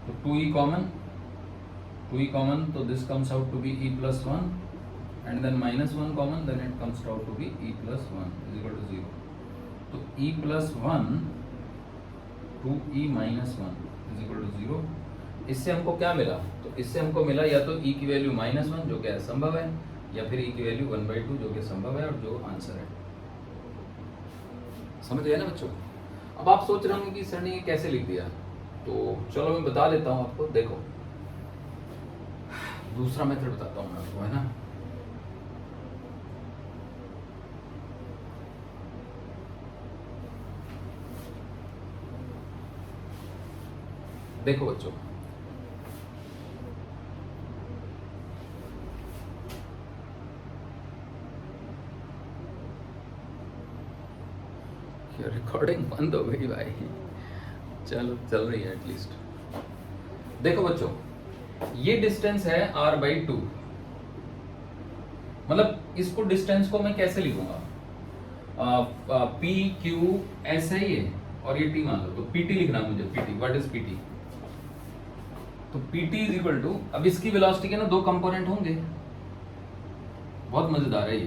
तो 2 ई कॉमन, तो this comes out to be e plus 1 and then minus 1 common, then it comes out to be e plus 1 is equal to 0. तो e plus 1 2e minus 1 is equal to 0। इससे हमको क्या मिला? तो इससे हमको मिला या तो e की वैल्यू -1 जो कि असंभव है, या फिर e की वैल्यू 1/2 जो कि संभव है, और जो आंसर है। समझ गए ना बच्चों? अब आप सोच रहे होंगे कि सर ने ये कैसे लिख दिया, तो चलो मैं बता देता हूँ आपको। देखो दूसरा मेथड बताता हूँ मैं आपको, है ना। देखो बच्चों, रिकॉर्डिंग बंद हो गई भाई, चलो चल रही है एटलीस्ट। देखो बच्चों, ये डिस्टेंस है r बाई 2। मतलब इसको डिस्टेंस को मैं कैसे लिखूंगा? पी क्यू एस है ये, और ये टी मान लो, तो पीटी लिखना मुझे। PT, what is PT? तो पीटी इज इक्वल टू, अब इसकी वेलोसिटी के ना 2 कंपोनेंट होंगे, बहुत मजेदार है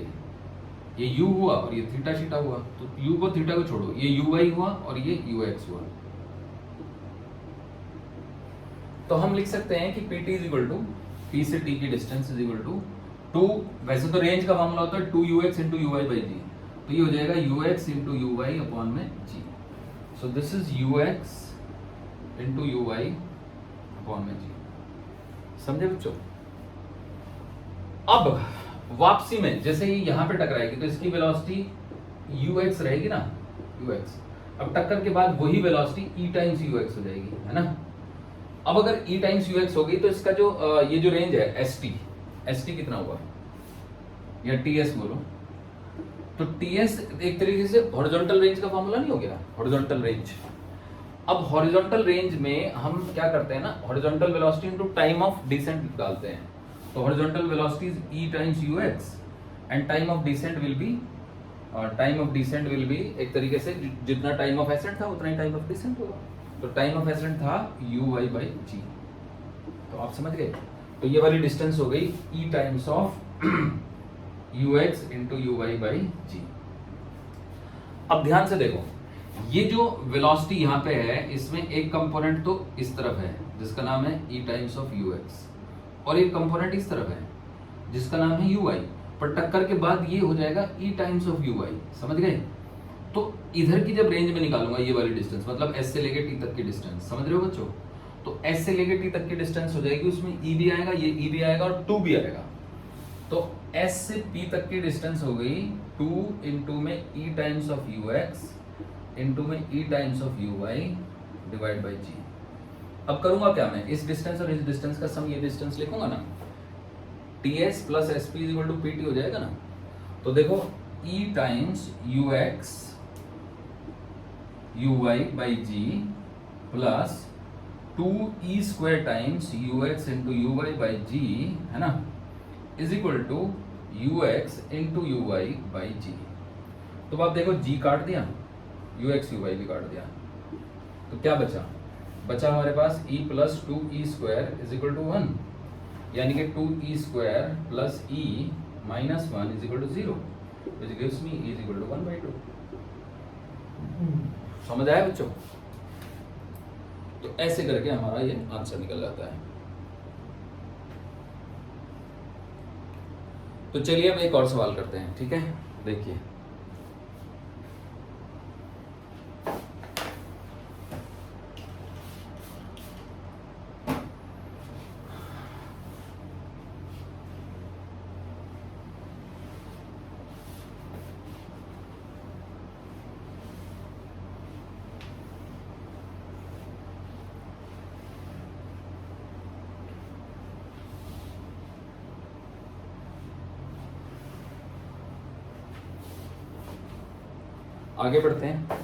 ये यू हुआ और ये थीटा शीटा हुआ। तो यू को थीटा को छोड़ो, ये यू वाई हुआ और ये यू एक्स हुआ। तो हम लिख सकते हैं कि PT is equal to, P से टी की डिस्टेंस इज इक्वल टू 2, वैसे तो रेंज का फॉर्मूला होता है 2ux into u y by g, तो ये हो जाएगा ux into u y upon में g. So this is ux into u y upon में जी। समझे बच्चों? अब वापसी में जैसे ही यहां पे टकराएगी तो इसकी वेलोसिटी ux रहेगी ना, ux। अब टक्कर के बाद वही वेलोसिटी e टाइम्स ux हो जाएगी, है ना। अब अगर e टाइम्स ux हो गई तो इसका जो ये जो रेंज है st कितना हुआ, या ts बोलो, तो ts एक तरीके से हॉरिजॉन्टल रेंज का फॉर्मूला नहीं हो गया, हॉरिजॉन्टल रेंज। अब हॉरिजॉन्टल रेंज में हम क्या करते हैं ना, horizontal velocity into time of descent डालते हैं। तो horizontal velocity is e times ux and time of descent will be एक तरीके से जितना टाइम ऑफ एसेंट था उतना ही टाइम ऑफ डिसेंट होगा। तो टाइम ऑफ एसेंट था uy बाई जी। तो आप समझ गए? तो ये वाली डिस्टेंस हो गई e times of ux into uy by g. अब ध्यान से देखो, ये जो वेलोसिटी यहाँ पे है, इसमें एक कंपोनेंट तो इस तरफ है जिसका नाम है e टाइम्स ऑफ ux, और एक कंपोनेंट इस तरफ है जिसका नाम है uy। पर टक्कर के बाद ये हो जाएगा e टाइम्स ऑफ uy। समझ गए? तो इधर की जब रेंज में निकालूंगा ये वाली डिस्टेंस, मतलब s से लेके t तक की डिस्टेंस, समझ रहे हो बच्चों? तो s से लेके t तक की डिस्टेंस हो जाएगी, उसमें e भी आएगा, ये e भी आएगा और 2 भी आएगा। तो s से p तक की डिस्टेंस हो गई 2 इंटू में e times of ux into में e times of uy divide by g। अब करूंगा क्या मैं, इस डिस्टेंस और इस डिस्टेंस का सम, ये डिस्टेंस लिखूंगा ना, ts plus sp is equal to pt हो जाएगा ना। तो देखो e times ux uy by g plus 2e square times ux into uy by g, है ना, is equal to ux into uy by g। तो आप देखो g काट दिया, ux uy भी काट दिया, तो क्या बचा हमारे पास e plus 2e square is equal to 1, यानी कि 2e square plus e minus 1 is equal to 0, which gives me e is equal to 1/2। समझ आया बच्चों? तो ऐसे करके हमारा ये आंसर निकल जाता है। तो चलिए अब एक और सवाल करते हैं, ठीक है? देखिए, आगे बढ़ते हैं।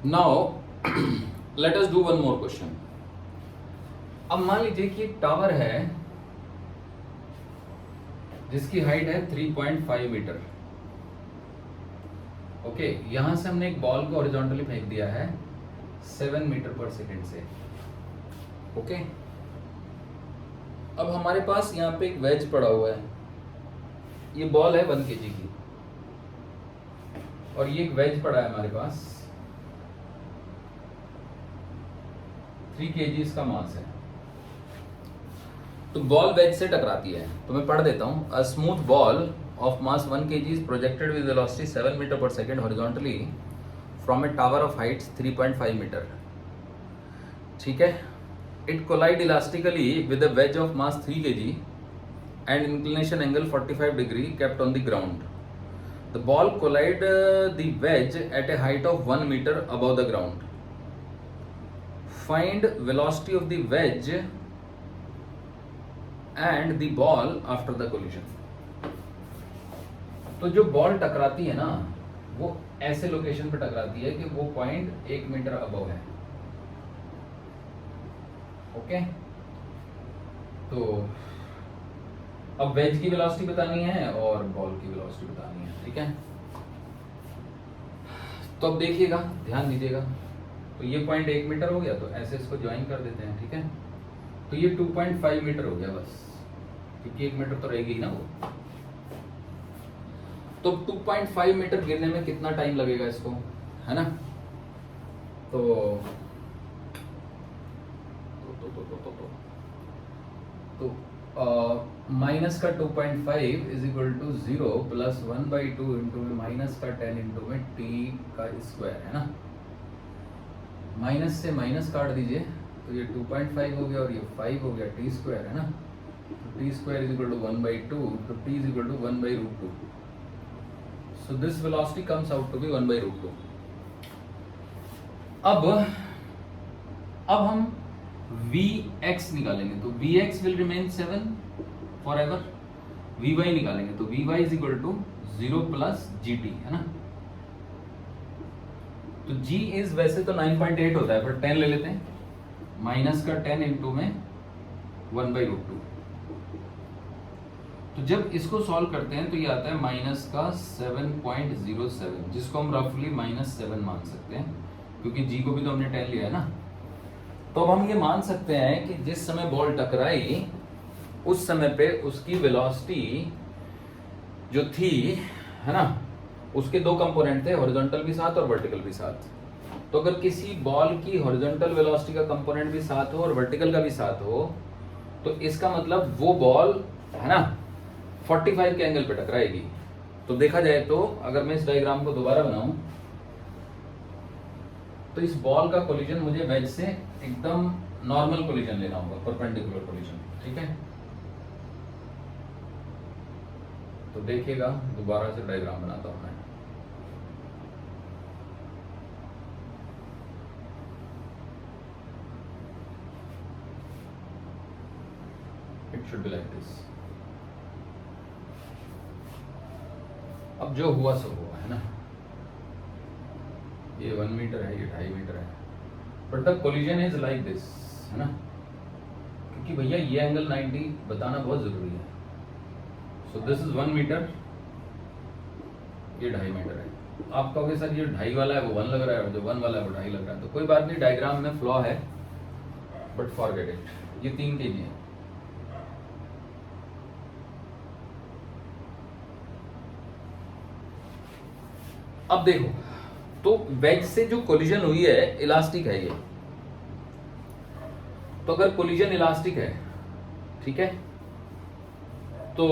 Now let us do one more question. अब मान लीजिए कि एक टावर है जिसकी हाइट है 3.5 मीटर। ओके, यहां से हमने एक बॉल को हॉरिजॉन्टली फेंक दिया है 7 मीटर पर सेकेंड से। ओके, अब हमारे पास यहाँ पे एक वेज पड़ा हुआ है। ये बॉल है 1 kg की और ये एक वेज पड़ा है हमारे पास 3 kg इसका मास है। तो बॉल वेज से टकराती है, तो मैं पढ़ देता हूं। A smooth ball of mass 1 kg is projected with velocity 7 meter per second horizontally from a tower of height 3.5 meter. ठीक है, it collide elastically with a wedge of mass 3 kg and inclination angle 45 degree kept on the ground. The ball collide the wedge at a height of 1 meter above the ground. Find velocity of the wedge and the ball after the collision. तो जो ball टकराती है ना वो ऐसे location पे टकराती है कि वो पॉइंट 1 मीटर अबव है। ओके, तो अब वेज की वेलोसिटी बतानी है और बॉल की वेलोसिटी बतानी है। ठीक है, तो अब देखिएगा, ध्यान दीजिएगा। तो ये पॉइंट 1 मीटर हो गया, तो ऐसे इसको ज्वाइन कर देते हैं। ठीक है, तो ये 2.5 मीटर हो गया बस, क्योंकि 1 मीटर तो रहेगी ही ना वो। तो 2.5 मीटर गिरने में कितना टाइम लगेगा इसको, है ना? तो माइनस का 2.5 is equal to 0 plus 1/2 into में माइनस का 10 इंटू में टी का स्क्वायर, है ना? माइनस से माइनस काट दीजिए तो ये 2.5 हो गया और ये 5 हो गया, टी स्क्वायर, है ना? तो T square is equal to 1/2, तो T is equal to 1/√2। So this velocity comes out to be 1/√2. अब हम Vx निकालेंगे, तो Vx will remain 7 forever. Vy निकालेंगे तो Vy is equal to 0 plus gt, है ना? तो G is वैसे तो 9.8 होता है, पर 10 ले लेते हैं, माइनस का 10 इंटू में 1/√2। तो जब इसको सॉल्व करते हैं तो ये आता है माइनस का 7.07, जिसको हम रफली -7 मान सकते हैं, क्योंकि जी को भी तो हमने 10 लिया है ना। तो अब हम ये मान सकते हैं कि जिस समय बॉल टकराई उस समय पे उसकी वेलोसिटी जो थी, है ना, उसके 2 कंपोनेंट थे, हॉरिजॉन्टल भी साथ और वर्टिकल भी साथ। तो अगर किसी बॉल की हॉरिजॉन्टल वेलोसिटी का कंपोनेंट भी साथ हो और वर्टिकल का भी साथ हो, तो इसका मतलब वो बॉल, है ना, 45 के एंगल पे टकराएगी। तो देखा जाए तो अगर मैं इस डायग्राम को दोबारा बनाऊं तो इस बॉल का कोलिजन मुझे वेज से एकदम नॉर्मल कोलिजन लेना होगा, परपेंडिकुलर कोलिजन। ठीक है, तो देखिएगा, दोबारा से डायग्राम बनाता हूं मैं। It should be like this. अब जो हुआ सो हुआ, है ना? ये 1 मीटर है, ये 2.5 मीटर है, but the collision is like this, है ना? क्योंकि भैया ये एंगल 90 बताना बहुत जरूरी है। सो दिस इज 1 मीटर, ये 2.5 मीटर है। आप कहोगे सर ये 2.5 वाला है वो 1 लग रहा है और जो 1 वाला है वो 2.5 लग रहा है, तो कोई बात नहीं, डायग्राम में फ्लॉ है, बट फॉरगेट इट। ये 3 kg है। अब देखो, तो वेज से जो कोलिजन हुई है इलास्टिक है ये। तो अगर कोलिजन इलास्टिक है, ठीक है, तो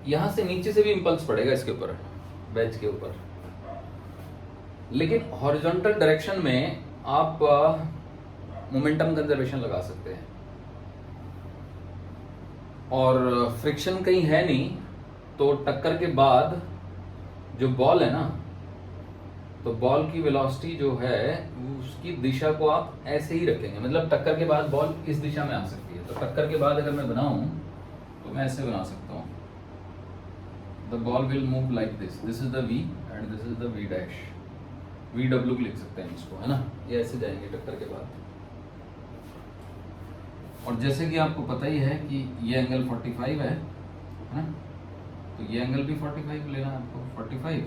यहां से नीचे से भी इंपल्स पड़ेगा इसके ऊपर, वेज के ऊपर, लेकिन हॉरिजॉन्टल डायरेक्शन में आप मोमेंटम कंजर्वेशन लगा सकते हैं, और फ्रिक्शन कहीं है नहीं, तो टक्कर के बाद जो बॉल है ना, तो बॉल की वेलोसिटी जो है उसकी दिशा को आप ऐसे ही रखेंगे, मतलब टक्कर के बाद बॉल इस दिशा में आ सकती है। तो टक्कर के बाद अगर मैं बनाऊं तो मैं ऐसे बना सकता हूँ, the ball will move like this, this is the v and this is the v dash, V W लिख सकते हैं इसको, है ना। ये ऐसे जाएंगे टक्कर के बाद। और जैसे कि आपको पता ही है कि ये एंगल 45 है ना, तो ये एंगल भी 45 लेना है आपको, 45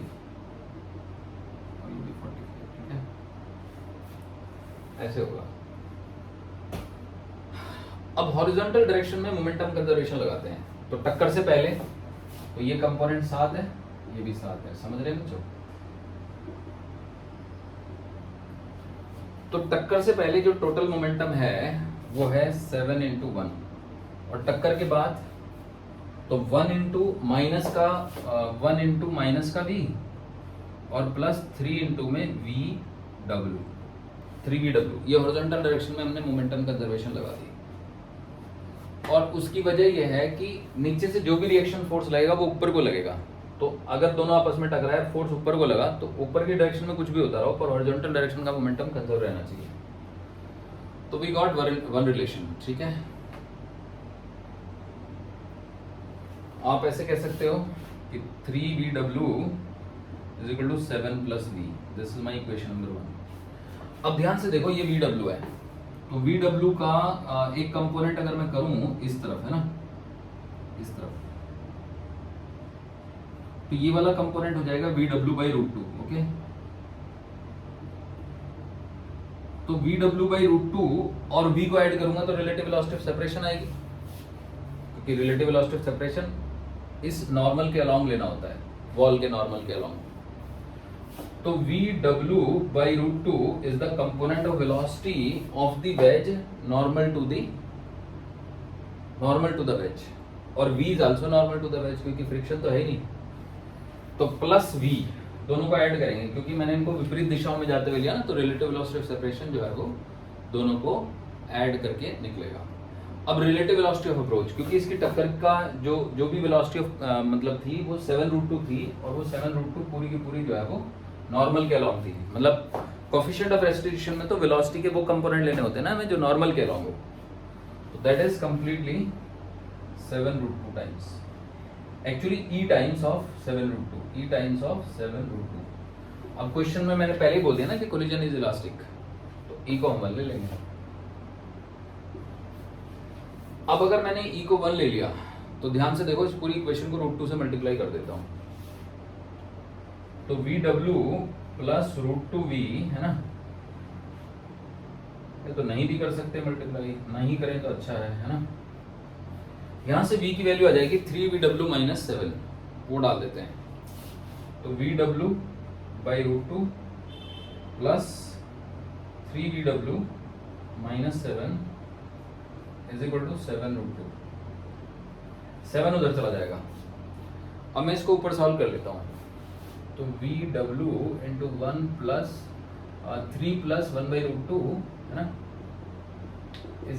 और ये भी 45, ठीक है, ऐसे होगा। अब हॉरिजॉन्टल डायरेक्शन में मोमेंटम कंजर्वेशन लगाते हैं, तो टक्कर से पहले तो ये कंपोनेंट 7 है, ये भी 7 है, समझ रहे हैं बच्चों। तो टक्कर से पहले जो टोटल मोमेंटम है वो है 7 × 1, और टक्कर के बाद तो 1 × माइनस का v और प्लस 3 × में vw, 3vw। ये हॉरिजॉन्टल डायरेक्शन में हमने मोमेंटम कंजर्वेशन लगा दी। और उसकी वजह यह है कि नीचे से जो भी रिएक्शन फोर्स लगेगा वो ऊपर को लगेगा, तो अगर दोनों आपस में टकराए, फोर्स ऊपर को लगा, तो ऊपर की डायरेक्शन में कुछ भी होता रहो पर हॉरिजॉन्टल डायरेक्शन का मोमेंटम कंजर्व रहना चाहिए। तो वी गॉट वन रिलेशन, ठीक है। आप ऐसे कह सकते हो कि 3vw = 7 + v, this is my equation number 1। अब ध्यान से देखो, ये vw है, तो vw का एक कंपोनेंट अगर मैं करूं इस तरफ, है ना, इस तरफ, तो ये वाला कंपोनेंट हो जाएगा vw/√2, ओके। तो vw/√2 और v को ऐड करूंगा तो रिलेटिव वेलोसिटी ऑफ सेपरेशन आएगी, क्योंकि रिलेटिव वेलोसिटी ऑफ सेपरेशन इस नॉर्मल के अलोंग लेना होता है, वॉल के नॉर्मल के अलोंग। तो vw/√2 is the component of velocity of the wedge normal to the wedge, और v is also normal to the wedge, क्योंकि फ्रिक्शन तो है ही नहीं। तो प्लस v दोनों को ऐड करेंगे, क्योंकि मैंने इनको विपरीत दिशाओं में जाते हुए लिया ना, तो रिलेटिव वेलोसिटी ऑफ सेपरेशन जो है वो दोनों को ऐड करके निकलेगा। अब रिलेटिव वेलोसिटी ऑफ अप्रोच, क्योंकि इसकी टक्कर का जो भी वेलोसिटी ऑफ मतलब थी वो 7√2 थी, और वो 7√2 पूरी की पूरी जो है वो नॉर्मल के अलोंग थी। मतलब कोफिशिएंट ऑफ रेस्टिट्यूशन में तो वेलोसिटी के वो कंपोनेंट लेने होते हैं ना हमें जो नॉर्मल के अलोंग हो, तो that is completely 7√2 times, actually e times of 7√2। अब क्वेश्चन में मैंने पहले ही बोल दिया ना कि कोलिजन इज इलास्टिक, तो e को हम 1 ले लेंगे। अब अगर मैंने e को 1 ले लिया तो ध्यान से देखो, इस पूरी इक्वेशन को √2 से मल्टीप्लाई कर देता हूं, तो vw + √2v, है ना। ये तो नहीं भी कर सकते मल्टीप्लाई, नहीं करें तो अच्छा है ना। यहां से v की वैल्यू आ जाएगी 3vw - 7, वो डाल देते हैं। तो vw/√2 + 3vw - 7 = 7√2, 7 उधर चला जाएगा। अब मैं इसको ऊपर सॉल्व कर लेता हूं, तो vw × 1 + 3 + 1/√2, है ना, =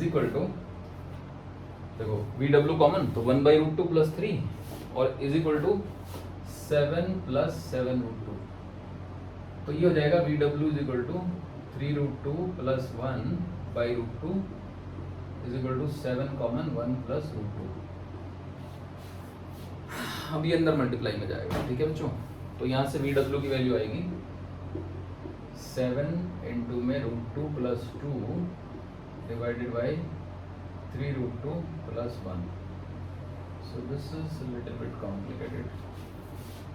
देखो vw कॉमन, तो 1/√2 + 3 और = 7 + 7√2, तो ये हो जाएगा vw = 3√2 + 1/√2 = 7 कॉमन 1 + √2। अब ये अंदर मल्टीप्लाई में जाएगा, ठीक है बच्चों। तो यहाँ से vw की वैल्यू आएगी 7 × में √2 + 2 / 3√2 + 1। सो this is a little bit complicated.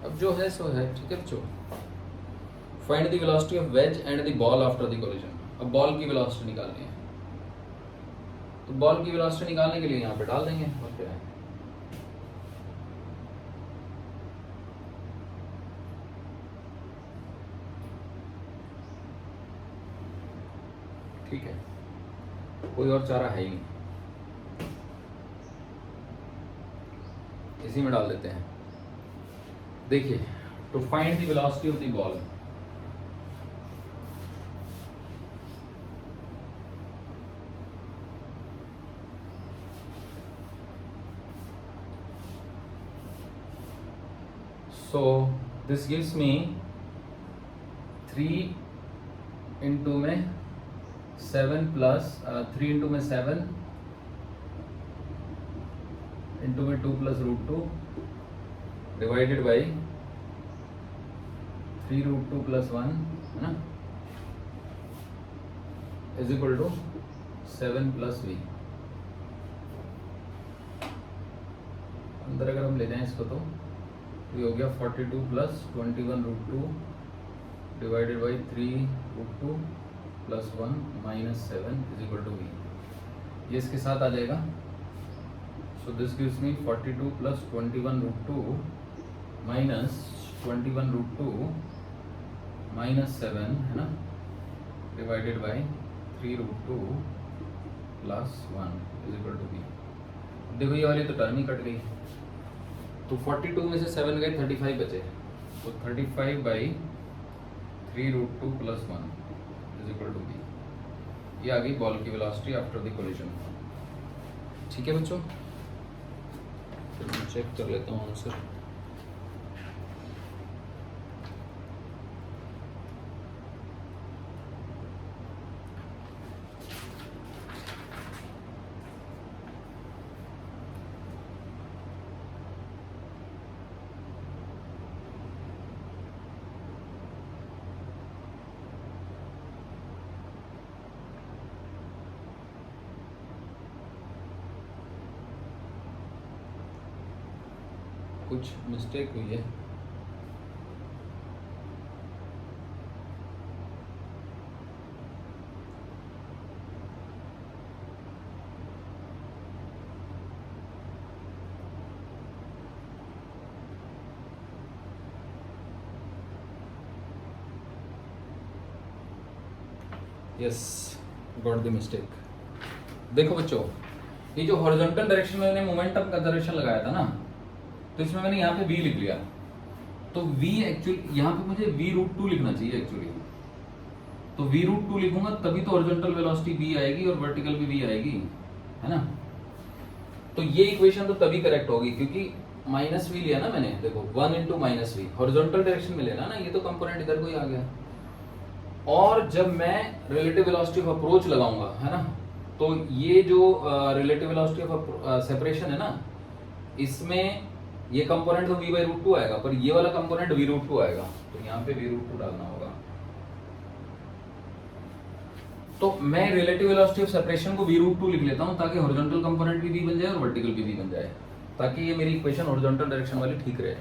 अब जो है सो है, ठीक है बच्चों। Find the velocity of ways and the ball after the collision. अब बॉल की वेलोसिटी निकालनी है, तो बॉल की वेलोसिटी निकालने के लिए यहाँ पे डाल देंगे, और क्या है, ठीक है, कोई और चारा है ही नहीं, इसी में डाल देते हैं। देखिए, to find the velocity of the ball, so this gives me 3 × में 7 + 3 × में 7 इंटू में 2 plus root 2 divided by 3 root 2 plus 1 है ना, is equal to 7 plus V. अंदर अगर हम ले जाएं इसको तो ये हो गया 42 plus 21 root 2 divided by 3 root 2 plus 1 minus 7 is equal to V. ये इसके साथ आ जाएगा। So this gives me 42 plus 21 root 2 minus 21 root 2 minus 7 है ना, divided by 3 root 2 plus 1 is equal to V. देखो ये वाली तो टर्म ही कट गई, तो 42 में से 7 गए 35 बचे, तो 35 by 3 root 2 plus 1 is equal to V. ये आ गई बॉल की वेलोसिटी आफ्टर द कोलिजन। ठीक है बच्चों, फिर मैं चेक कर लेता हूँ आंसर। कुछ मिस्टेक हुई है। Yes, got the mistake. देखो बच्चों, ये जो हॉरिजॉन्टल डायरेक्शन में मैंने मोमेंटम का डायरेक्शन लगाया था ना, तो इसमें मैंने यहाँ पे v लिख लिया, तो v एक्चुअली यहाँ पे मुझे v रूट 2 लिखना चाहिए एक्चुअली। तो v रूट 2 लिखूंगा तभी तो हॉरिजॉन्टल वेलोसिटी v आएगी और वर्टिकल भी v आएगी, है ना। तो ये इक्वेशन तो तभी करेक्ट होगी क्योंकि माइनस v लिया ना मैंने। देखो 1 into minus V, horizontal direction में लेना ना, ये तो कंपोनेंट इधर को ही आ गया। और जब मैं रिलेटिव वेलोसिटी ऑफ अप्रोच लगाऊंगा, है ना, तो ये जो रिलेटिव वेलोसिटी ऑफ सेपरेशन है ना, इसमें ये कंपोनेंट तो v बाई रूट 2 आएगा, पर ये वाला कंपोनेंट v रूट 2 आएगा, तो यहाँ पे v रूट 2 डालना होगा। तो मैं रिलेटिव वेलोसिटी ऑफ सेपरेशन को v रूट 2 लिख लेता हूँ ताकि हॉरिजॉन्टल कंपोनेंट भी v बन जाए और वर्टिकल भी v बन जाए, ताकि ये मेरी इक्वेशन हॉरिजॉन्टल डायरेक्शन वाली ठीक रहे।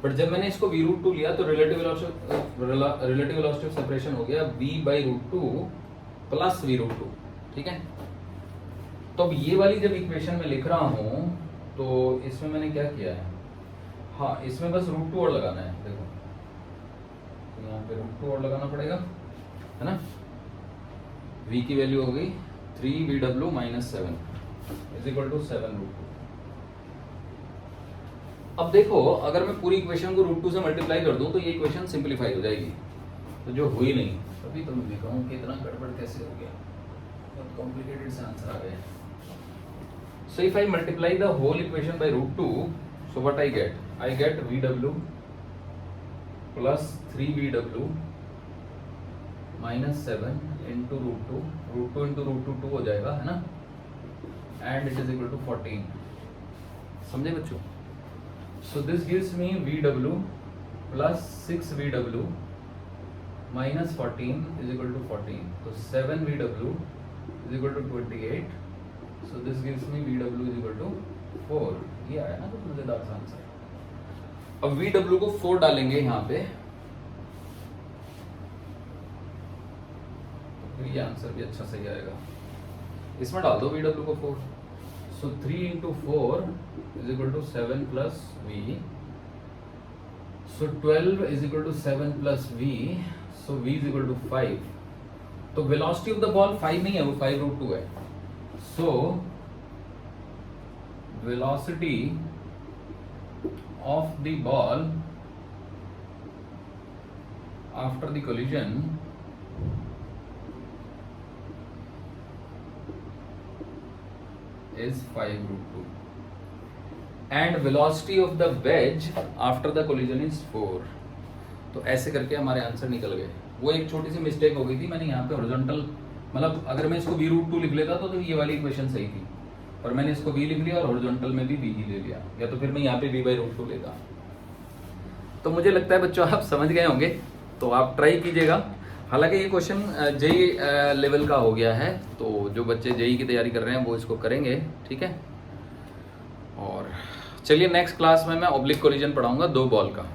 बट जब मैंने इसको v रूट 2 लिया तो रिलेटिव वेलोसिटी ऑफ सेपरेशन हो गया v by root 2 plus v root 2। ठीक है, तो अब ये वाली जब इक्वेशन में लिख रहा हूं तो इसमें मैंने क्या किया है, हाँ इसमें बस रूट 2 और लगाना है। देखो तो यहाँ पे रूट 2 और लगाना पड़ेगा, है ना। v की वैल्यू हो गई 3vw minus 7 is equal to 7 root 2। अब देखो अगर मैं पूरी इक्वेशन को रूट 2 से मल्टीप्लाई कर दूं तो ये इक्वेशन सिंपलीफाई हो जाएगी, तो जो हुई नहीं, तभी तो मैं कहूँ कि इतना गड़बड़ कैसे हो गया, बहुत कॉम्प्लिकेटेड से आंसर आ गए। So if I multiply the whole equation by root 2, so what I get? I get VW plus 3VW minus 7 into root 2. Root 2 into root 2 2 हो जाएगा, है ना, and it is equal to 14. समझे बच्चों? So this gives me VW plus 6VW minus 14 is equal to 14. So 7VW is equal to 28. So this gives me VW is equal to 4. ये आया ना, तो मजेदार सा आंसर। अब VW को 4 डालेंगे यहाँ पे, तो फिर ये आंसर भी अच्छा सही आएगा। इसमें डाल दो VW को 4। So 3 into 4 is equal to 7 plus V. So 12 is equal to 7 plus V. So V is equal to 5. तो velocity of the ball 5 नहीं है, वो 5 root 2 है। So velocity of the ball after the collision is 5 root 2 and velocity of the wedge after the collision is 4। तो ऐसे करके हमारे answer निकल गए। वो एक छोटी सी मिस्टेक हो गई थी, मैंने यहाँ पे हॉरिजॉन्टल, मतलब अगर मैं इसको v रूट 2 लिख लेता तो ये वाली इक्वेशन सही थी, और मैंने इसको v लिख लिया और हॉरिजॉन्टल में भी v ही ले लिया, या तो फिर मैं यहाँ पे v/√2 लेता। तो मुझे लगता है बच्चों आप समझ गए होंगे, तो आप ट्राई कीजिएगा। हालांकि ये क्वेश्चन जेई लेवल का हो गया है, तो जो बच्चे जेई की तैयारी कर रहे हैं वो इसको करेंगे, ठीक है। और चलिए नेक्स्ट क्लास में मैं ऑब्लिक कोलिजन पढ़ाऊंगा 2 बॉल का।